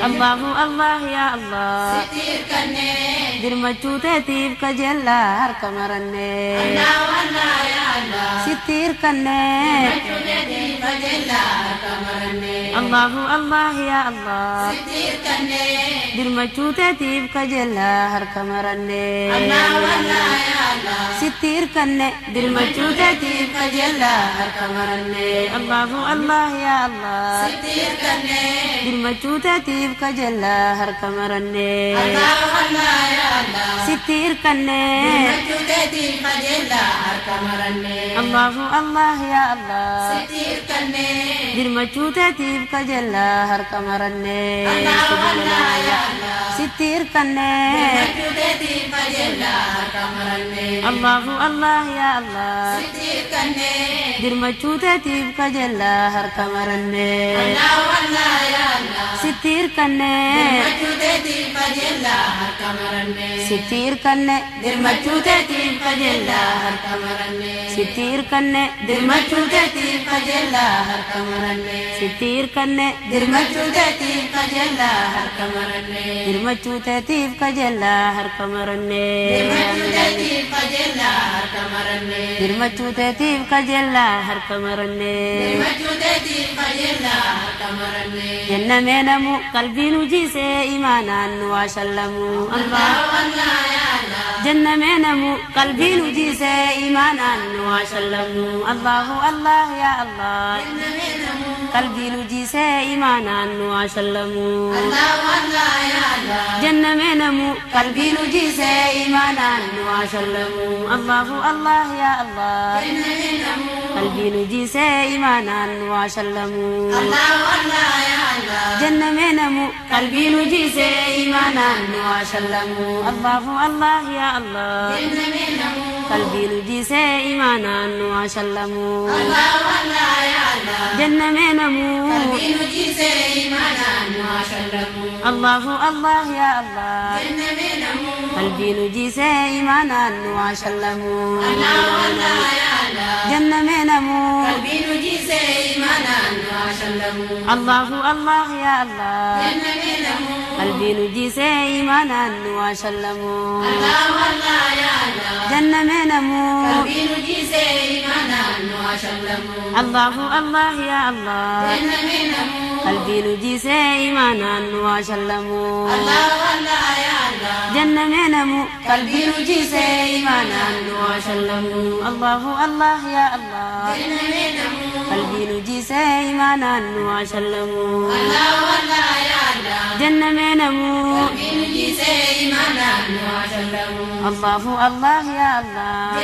Allahu Allah ya Allah sitti hirkanne birmachuu teetiif kajeellaa harka maranne sitti hirkanne Allahu Allah ya Allah sitti hirkanne birmachuu teetiif kajeellaa harka maranne sitti hirkanne birmachuu teetiif kajeellaa harka maranne Allahu Allah ya Allah sitti hirkanne birmachuu teetiif kajeellaa harka maranne sitti hirkanne Allahu Allah ya Allah sitti hirkanne birmachuu teetiif kajeellaa harka maranne sitti hirkanne Allahu Allah ya Allah sitti hirkanne birmachuu teetiif kajeellaa harka maranne sitti hirkanne sitti hirkanne birmachuu teetiif kajeellaa harka maranne sitti hirkanne birmachuu teetiif kajeellaa harka maranne sitti hirkanne birmachuu teetiif kajeellaa harka maranne birmachuu teetiif kajeellaa harka maranne birmachuu teetiif kajeellaa harka maranne jennamee namu qalbiin hujisee imaanaan nu washallamu jennamee namu qalbiin hujisee imaanaan nu washallamu Allahu Allah ya Allah qalbiin hujisee imaanaan nu washallamu jennamee namu qalbiin hujisee imaanaan nu washallamu Allahu Allah ya Allah qalbiin hujisee imaanaan nu washallamu jennamee namu qalbiin hujisee imaanaan nu washallamu Allahu Allah ya Allah qalbiin hujisee imaanaan nu washallamu jennamee namu Allahu Allah ya Allah qalbiin hujisee imaanaan nu washallamu jennamee namu Allahu Allah ya Allah qalbiin hujisee imaanaan nu washallamu jennamee namu Allahu Allah ya Allah qalbiin hujisee imaanaan nu washallamu jennamee namu qalbiin hujisee imaanaan nu washallamu Allahu Allah ya Allah qalbiin hujisee imaanaan nu washallamu jennamee namu Allahu Allah ya Allah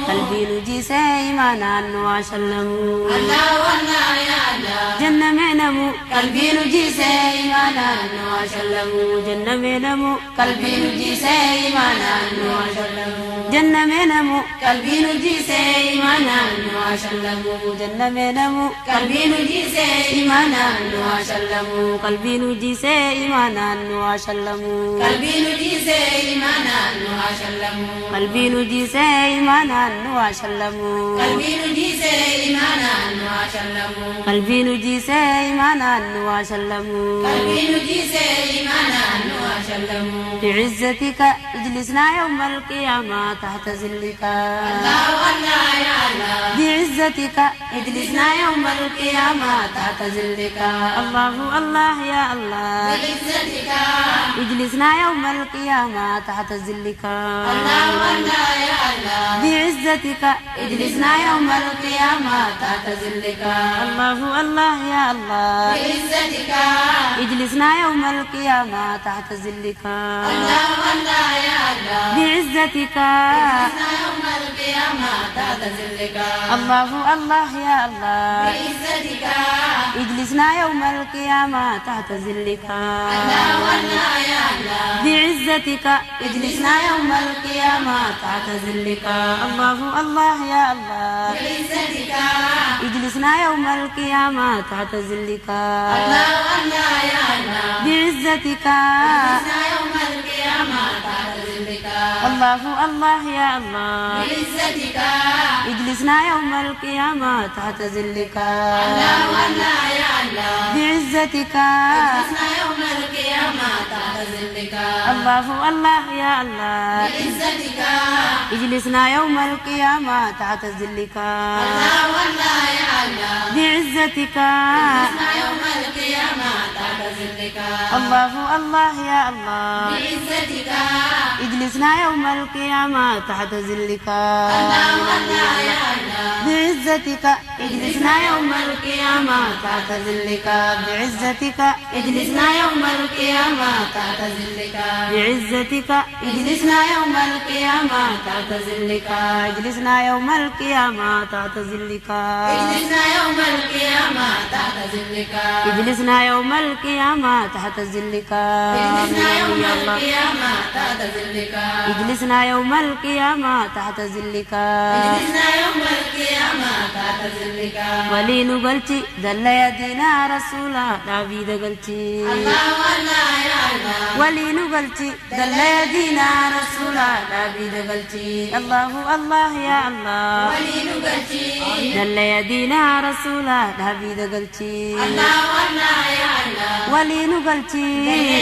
قلبي نجيس إيمانا وسلموا الله والله يا الله جنة منمو قلبي نجيس إيمانا وسلموا جنة منمو قلبي نجيس إيمانا وسلموا جنة منمو قلبي نجيس إيمانا وسلموا جنة منمو قلبي نجيس إيمانا وسلموا قلبي نجيس إيمانا وسلموا قلبي نجيس إيمانا وسلموا قلبي نجيس إيمانا وسلموا قلبي نجيس إيمانا وسلموا قلبي نجيس إيمانا وسلموا قلبي نجيس إيمانا وسلموا بعزتك اجلسنا يوم القيامة تحت ظلك الله والله يا الله بعزتك اجلسنا يوم القيامة تحت ظلك الله الله يا الله بعزتك اجلسنا يوم القيامة تحت ظلك الله والله يا الله بعزتك اجلسنا يوم القيامة تحت ظلك الله الله يا الله بعزتك اجلسنا يوم القيامة تحت ظلك الله والله يا الله بعزتك اجلسنا يوم القيامة تحت ظلك الله الله يا الله بعزتك اجلسنا يوم القيامة تحت ظلك الله والله يا الله بعزتك اجلسنا يوم القيامة تحت ظلك الله الله يا الله بعزتك اجلسنا يوم القيامة تحت ظلك الله والله يا الله بعزتك اجلسنا يوم القيامة تحت ظلك الله الله يا الله بعزتك اجلسنا يوم القيامة تحت ظلك الله والله يا الله بعزتك اجلسنا يوم القيامة تحت ظلك الله الله يا الله بعزتك اجلسنا يوم القيامة تحت ظلك الله والله يا الله بعزتك اجلسنا يوم القيامة تحت ظلك الله الله يا الله بعزتك اجلسنا يوم القيامة تحت ظلك الله والله يا الله بعزتك اجلسنا يوم القيامة تحت ظلك بعزتك اجلسنا يوم القيامة تحت ظلك بعزتك اجلسنا يوم القيامة تحت ظلك اجلسنا يوم القيامة تحت ظلك اجلسنا يوم القيامة تحت ظلك اجلسنا يوم القيامة تحت ظلك اجلسنا يوم يا الله القيامة تحت ظلك اجلسنا يوم القيامة تحت ظلك اجلسنا يوم القيامة تحت ظلك ولي نقلتي دل يدينا رسولا داويد قلتي الله والله يا الله ولي نقلتي دل يدينا رسولا داويد قلتي الله الله يا الله ولي نقلتي دل يدينا رسولا داويد قلتي الله والله يا الله ولي نقلتي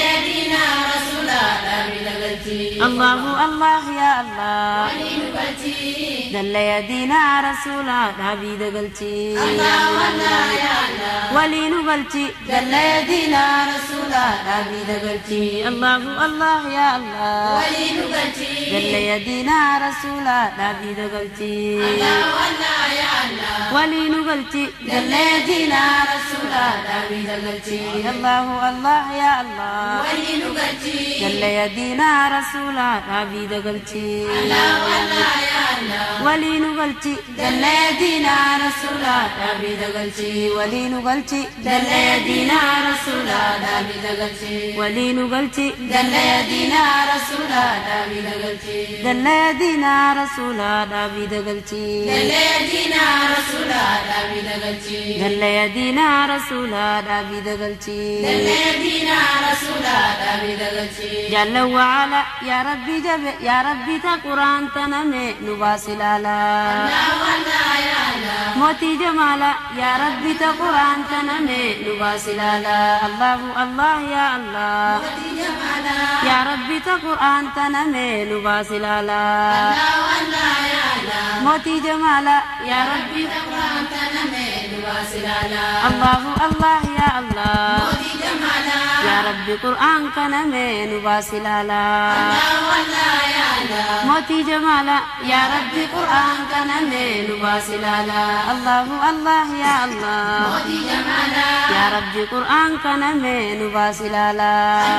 يدينا رسولا دامي لقلتي الله الله يا الله ولي نقلتي دل يدينا رسولا داويد قلتي الله والله يا الله ولي نقلتي دل يدينا رسولا داويد قلتي الله الله يا الله ولي نقلتي دل يدينا رسولا داويد قلتي الله والله يا الله ولي نقلتي دل يدينا رسولا دامي لقلتي الله الله يا الله ولي نقلتي دل يدينا رسولا داويد قلتي الله والله يا الله ولي نقلتي دل يدينا رسولا دامي لقلتي ولي نقلتي دل يدينا رسولا دامي لقلتي ولي نقلتي دل يدينا رسولا دامي لقلتي دل يدينا رسولا داويد قلتي دل يدينا رسولا دامي لقلتي دل يدينا رسولا داويد قلتي دل يدينا رسولا دامي لقلتي جل وعلا يا ربي جب يا ربي تا قرآن تنمي نباسل على الله والله يا الله موتي جمالا يا ربي تا قرآن تنمي نباسل على الله الله يا الله ودي جمالا يا ربي تا قرآن تنمي نباسل على الله والله يا الله موتي جمالا يا ربي القرآن تنمي لواصلالا الله الله يا الله ودي جمالا يا ربي قرآن كنمي نباسل على الله والله يا الله موتي جمالا يا ربي قرآن كنمي نباسل على الله الله يا الله ودي جمالا يا ربي قرآن كنمي نباسل على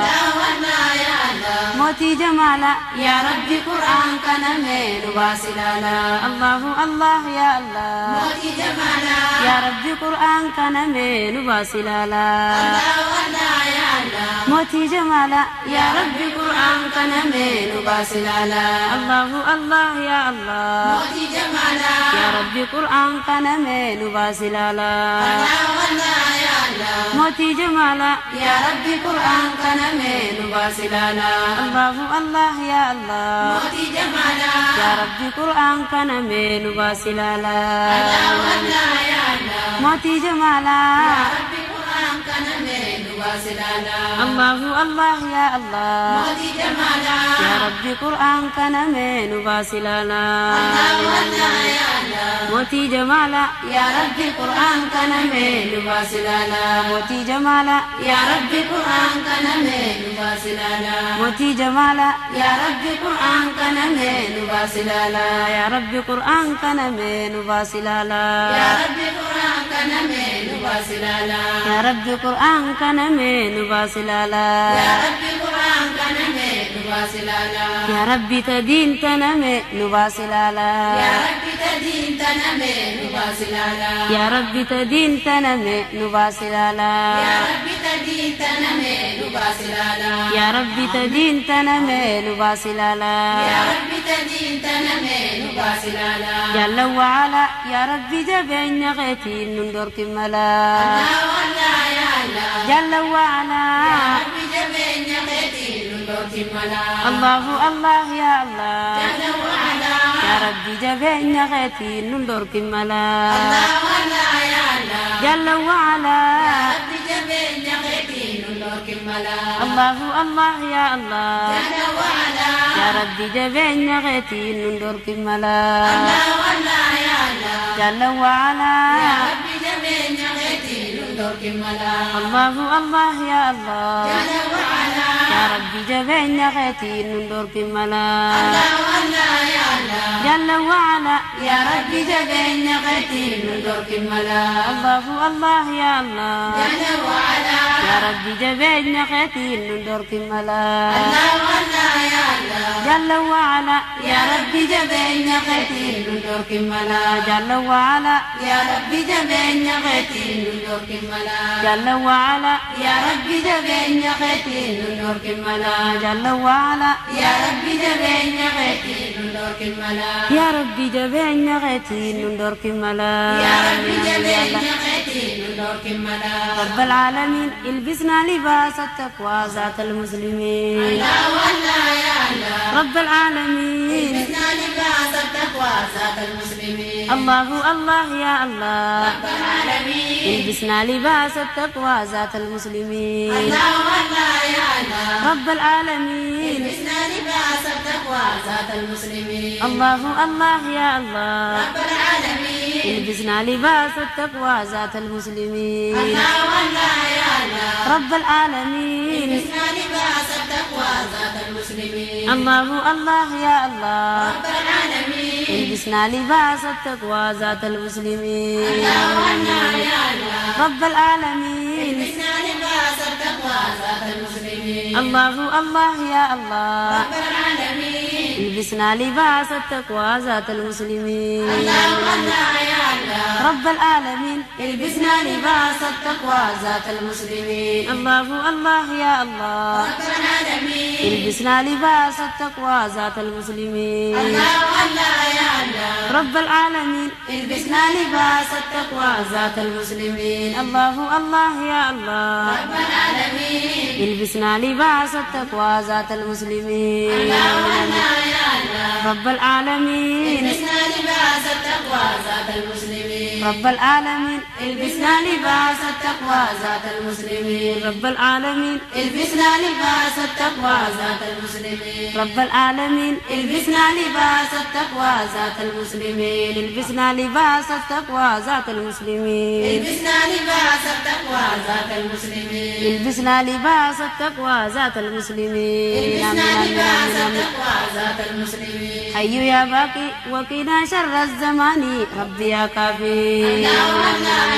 الله والله يا الله موتي جمالا يا ربي قرآن كان من واسلالا الله الله يا الله موتي جمالا يا ربي قرآن كان من واسلالا الله يا الله موتي جمالا يا ربي قرآن كان من واسلالا الله الله يا الله موتي جمالا يا ربي قرآن كان من واسلالا الله يا الله موتي جمالا يا ربي قرآن كان من واسلالا الله الله يا الله موتي جمالا يا ربي قرآن كان من واسلالا الله يا الله موتي جمالا يا ربي قرآن كان من واسلالا الله الله يا الله موتي جمالا يا ربي قرآن كان من واسلالا الله يا الله موتي جمالا يا ربي قرآن كان من واسلالا موتي جمالا يا ربي قرآن كان من واسلالا موتي جمالا يا ربي قرآن كان من واسلالا يا ربي قرآن كان من واسلالا يا ربي قرآن كان من واسلالا يا ربي قرآن كان من واسلالا يا ربي قرآن كان من واسلالا يا ربي تدين تنمي نباسلالا يا ربي تدين تنمي واسلالا يا ربي تدين تنمي نباسلالا يا ربي تدين تنمي واسلالا يا ربي تدين تنمي نباسلالا يا ربي تدين تنمي واسلالا جل وعلا يا ربي جبين غيتي نندر كملا الله يا الله جل وعلا ربي جبين يقتي نندر كملا الله الله يا الله جل وعلا يا ربي جبين غيتي نندر كملا الله يا الله جل وعلا ربي جبين يقتي نندر كملا الله الله يا الله جل وعلا يا ربي جبين غيتي نندر كملا الله يا الله جل وعلا ربي جبين يقتي نندر كملا الله الله يا الله جل وعلا يا ربي جبين غيتي نندر كملا الله يا الله جل وعلا يا ربي جبين يقتي نندر كملا الله الله يا الله جل وعلا يا ربي جبين غيتي نندر كملا الله يا الله جل وعلا يا ربي جبين يقتي نندر كملا جل وعلا يا ربي جبين يقتي نندر كملا جل وعلا يا ربي جبين يقتي نندر كملا جل وعلا يا ربي جبين يقتي نندر كملا يا ربي جبين غيتي نندر كملا يا ربي جبين يقتي نندر كملا رب العالمين البسنا لباس التقوى ذات المسلمين الله يا الله رب العالمين لبسنا لباس التقوى ذات المسلمين الله الله يا الله رب العالمين البسنا لباس التقوى ذات المسلمين الله يا الله رب العالمين لبسنا لباس التقوى ذات المسلمين الله الله يا الله رب العالمين البسنا لباس التقوى ذات المسلمين الله يا الله رب العالمين لبسنا لباس التقوى ذات المسلمين الله الله يا الله رب العالمين البسنا لباس التقوى ذات المسلمين الله يا الله رب العالمين لبسنا لباس التقوى ذات المسلمين الله الله يا الله رب العالمين البسنا لباس التقوى ذات المسلمين الله يا الله رب العالمين لبسنا لباس التقوى ذات المسلمين الله الله يا الله رب العالمين البسنا لباس التقوى ذات المسلمين الله يا الله رب العالمين لبسنا لباس التقوى ذات المسلمين الله الله يا الله رب العالمين البسنا لباس التقوى ذات المسلمين الله يا الله رب العالمين لبسنا لباس التقوى ذات المسلمين رب العالمين لبسنا لباس التقوى ذات المسلمين رب العالمين لبسنا لباس التقوى ذات المسلمين رب العالمين لبسنا لباس التقوى ذات المسلمين لبسنا لباس التقوى ذات المسلمين لبسنا لباس التقوى ذات المسلمين لبسنا لباس التقوى ذات المسلمين لبسنا لباس التقوى ذات المسلمين حي يا باقي وقنا شر الزمان ربي يا كافي الله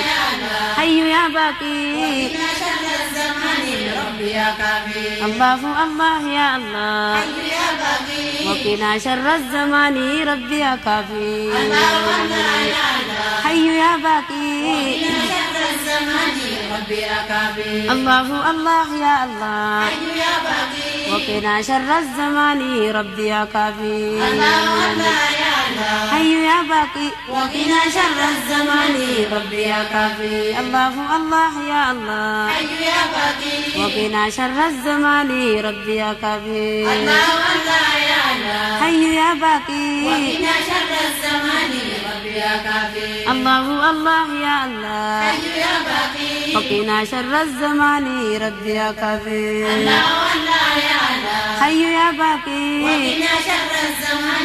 يا الله حي يا باقي إن شر الزمان رب ربي يا كافي الله الله يا الله حي يا باقي وقنا شر الزمان ربي يا كافي الله الله يا الله حي يا باقي وقنا شر الزمان ربي يا كافي الله الله يا الله حي يا باقي وقنا شر الزمان ربي يا كافي الله الله يا الله حي يا باقي وقنا شر الزمان ربي يا كافي الله الله يا الله حي يا باقي وقنا شر الزمان ربي يا كافي الله الله يا الله حي يا باقي وقنا شر الزمان ربي يا كافي الله الله يا الله حي يا باقي وقنا شر الزمان ربي يا كافي الله الله يا الله حي يا باقي وقنا شر الزمان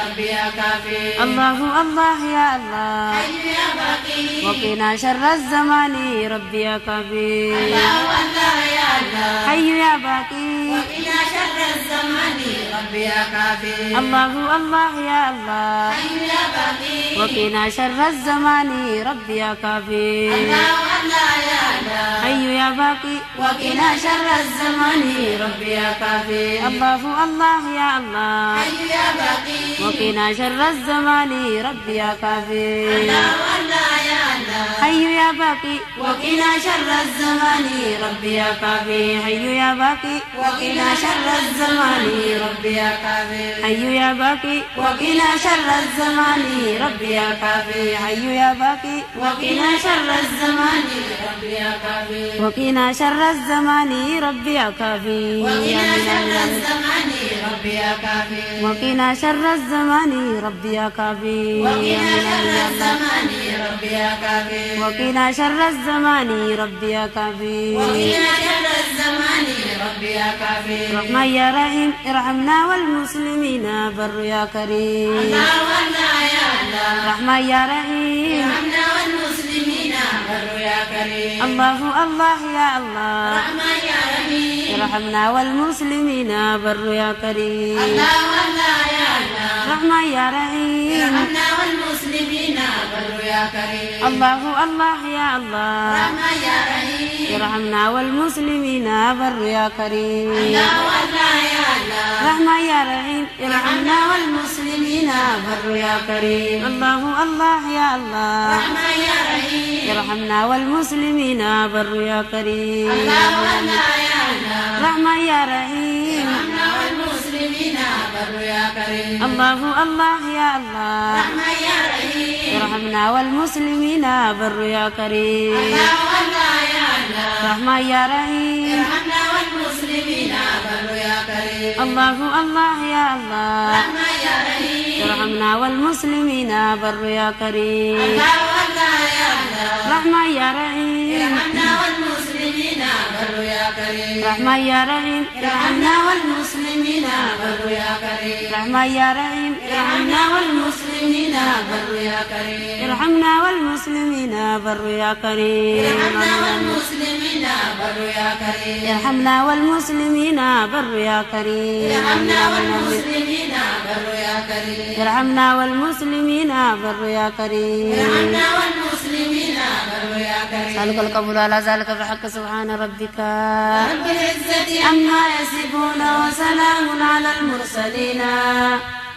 ربي يا كافي الله الله يا الله حي يا باقي وقنا شر الزمان ربي يا كافي الله الله يا الله حي يا باقي وقنا شر الزمان ربي يا كافي الله الله يا الله حي يا باقي وقنا شر الزمان ربي يا كافي الله الله يا الله حي يا باقي وقنا شر الزمان ربي يا كافي الله الله يا الله حي يا باقي وقنا شر الزمان ربي يا كافي الله الله يا الله حي يا باقي وقنا شر الزمان ربي يا كافي حي يا باقي وقنا شر الزمان ربي يا كافي حي يا باقي وقنا شر الزمان ربي يا كافي حي يا باقي وقنا شر الزمان ربي يا كافي وقنا شر الزمان ربي يا كافي وقنا شر الزمان ربي يا كافي وقنا شر الزمان ربي يا كافي وقنا شر الزمان ربي يا كافي وقنا شر الزمان ربي يا كافي وقنا شر الزمان ربي يا كافي رحمن يا رحيم ارحمنا والمسلمين بر يا كريم الله الله يا الله رحمن يا رحيم ارحمنا والمسلمين بر يا كريم الله الله يا الله رحمن يا رحيم ارحمنا والمسلمين بر يا كريم الله الله يا الله رحمن يا رحيم ارحمنا والمسلمين بر يا كريم الله الله يا الله رحمن يا رحيم ارحمنا والمسلمين بر يا كريم الله الله يا الله رحمن يا رحيم ارحمنا والمسلمين بر يا كريم الله الله يا الله رحمن يا رحيم ارحمنا والمسلمين بر يا كريم الله الله يا الله رحمن يا رحيم ارحمنا والمسلمين بر يا كريم الله الله يا الله رحمن يا رحيم ارحمنا والمسلمين بر يا كريم الله الله يا الله رحمن يا رحيم ارحمنا والمسلمين بر يا كريم الله الله يا الله رحمن يا رحيم ارحمنا والمسلمين بر يا كريم الله الله يا الله رحمن يا رحيم ارحمنا والمسلمين بر يا كريم رحمن يا رحيم ارحمنا والمسلمين بر يا كريم رحمن يا رحيم ارحمنا والمسلمين بر يا كريم ارحمنا والمسلمين بر يا كريم ارحمنا والمسلمين بر يا كريم ارحمنا والمسلمين بر يا كريم ارحمنا والمسلمين بر يا كريم ارحمنا والمسلمين بر يا كريم ارحمنا والمسلمين بر يا كريم سألك القبول على ذلك بحق سبحان ربك رب العزة عما يصفون وسلام على المرسلين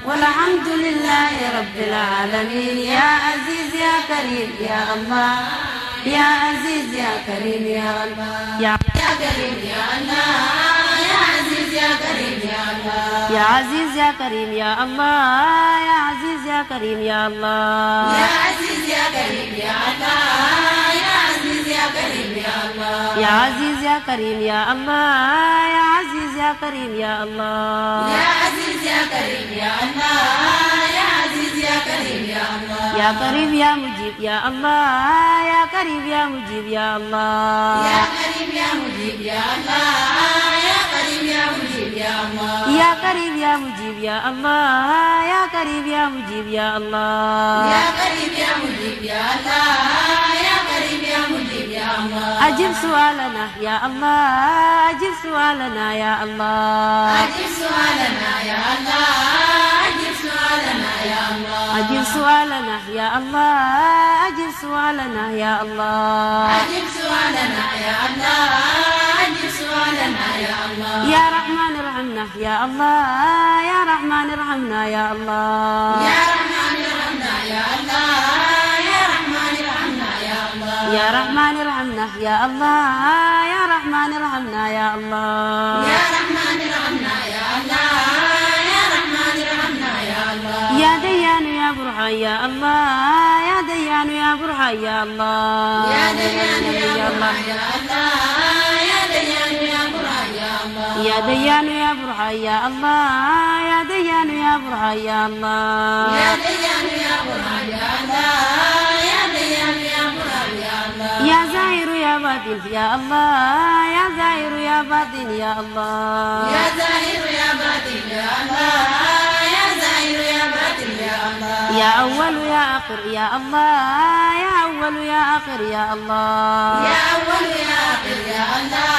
والحمد لله رب العالمين يا عزيز يا كريم يا الله يا عزيز يا كريم يا الله يا كريم يا الله يا عزيز يا كريم يا الله يا عزيز يا كريم يا الله يا عزيز يا كريم يا الله يا عزيز يا كريم يا الله يا عزيز يا كريم يا الله يا عزيز يا كريم يا الله يا عزيز يا كريم يا الله يا عزيز يا كريم يا الله يا عزيز يا كريم يا الله يا قريب يا مجيب يا الله يا قريب يا مجيب يا الله يا كريم يا مجيب يا الله يا كريم يا مجيب يا الله يا قريب يا مجيب يا الله يا قريب يا مجيب يا الله يا كريم يا مجيب يا الله يا كريم يا مجيب يا الله أجب سؤالنا يا الله أجب سؤالنا يا الله أجب سؤالنا يا الله أجب سؤالنا يا الله أجب سؤالنا يا الله أجب سؤالنا يا الله أجب سؤالنا يا الله أجب سؤالنا لنا يا الله يا رحمن ارحمنا يا الله يا رحمن ارحمنا يا الله يا رحمن ارحمنا يا الله يا رحمن ارحمنا يا الله يا رحمن ارحمنا يا الله يا رحمن ارحمنا يا الله يا رحمن ارحمنا يا الله يا رحمن ارحمنا يا الله يا ديان يا برحان يا الله يا ديان يا برحان يا الله يا ديان يا برحان يا الله يا ديان يا برحان يا الله يا ديان يا برحان يا الله يا ديان يا برحان يا الله يا ديان يا برحان يا الله يا ديان يا برحان يا الله يا زاهر يا باطن يا الله يا زاهر يا باطن يا الله يا زاهر يا باطن يا الله يا زاهر يا باطن يا الله يا أول يا آخر يا الله يا أول يا آخر يا الله يا أول يا آخر يا الله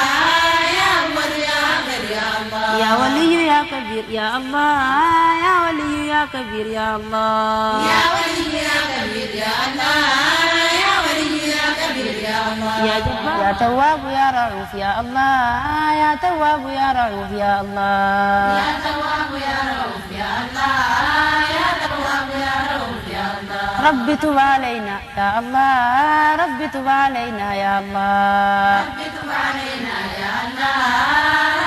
يا أول يا آخر يا الله يا ولي يا كبير يا الله يا ولي يا كبير يا الله يا ولي يا كبير يا الله يا ولي يا كبير يا الله يا جبار يا تواب يا رؤوف يا الله يا تواب يا رؤوف يا الله يا تواب يا رؤوف يا الله يا تواب يا رؤوف يا الله ربي تب علينا يا الله ربي تب علينا يا الله ربي تب علينا يا الله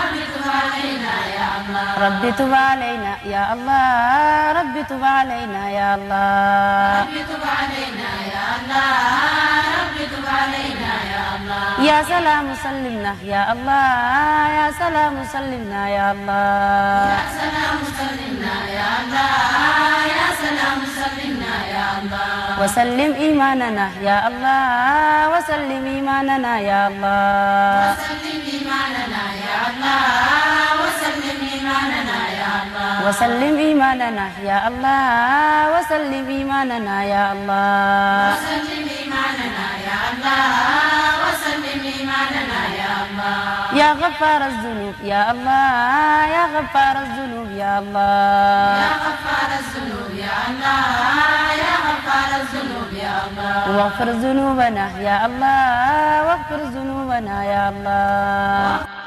ربي تب علينا يا الله ربي تب علينا يا الله ربي تب علينا يا الله ربي تب علينا يا الله ربي تب علينا يا الله يا سلام سلمنا يا الله يا سلام سلمنا يا الله يا سلام سلمنا يا الله يا سلام سلمنا يا الله وسلم إيماننا يا الله وسلم إيماننا يا الله وسلم إيماننا يا الله وسلم إيماننا يا الله وسلم إيماننا يا الله وسلم إيماننا يا الله وسلم إيماننا يا الله وسلم إيماننا يا الله يا غفار الذنوب يا الله يا غفار الذنوب يا الله يا غفار الذنوب يا الله يا غفار الذنوب يا الله واغفر ذنوبنا يا الله واغفر ذنوبنا يا الله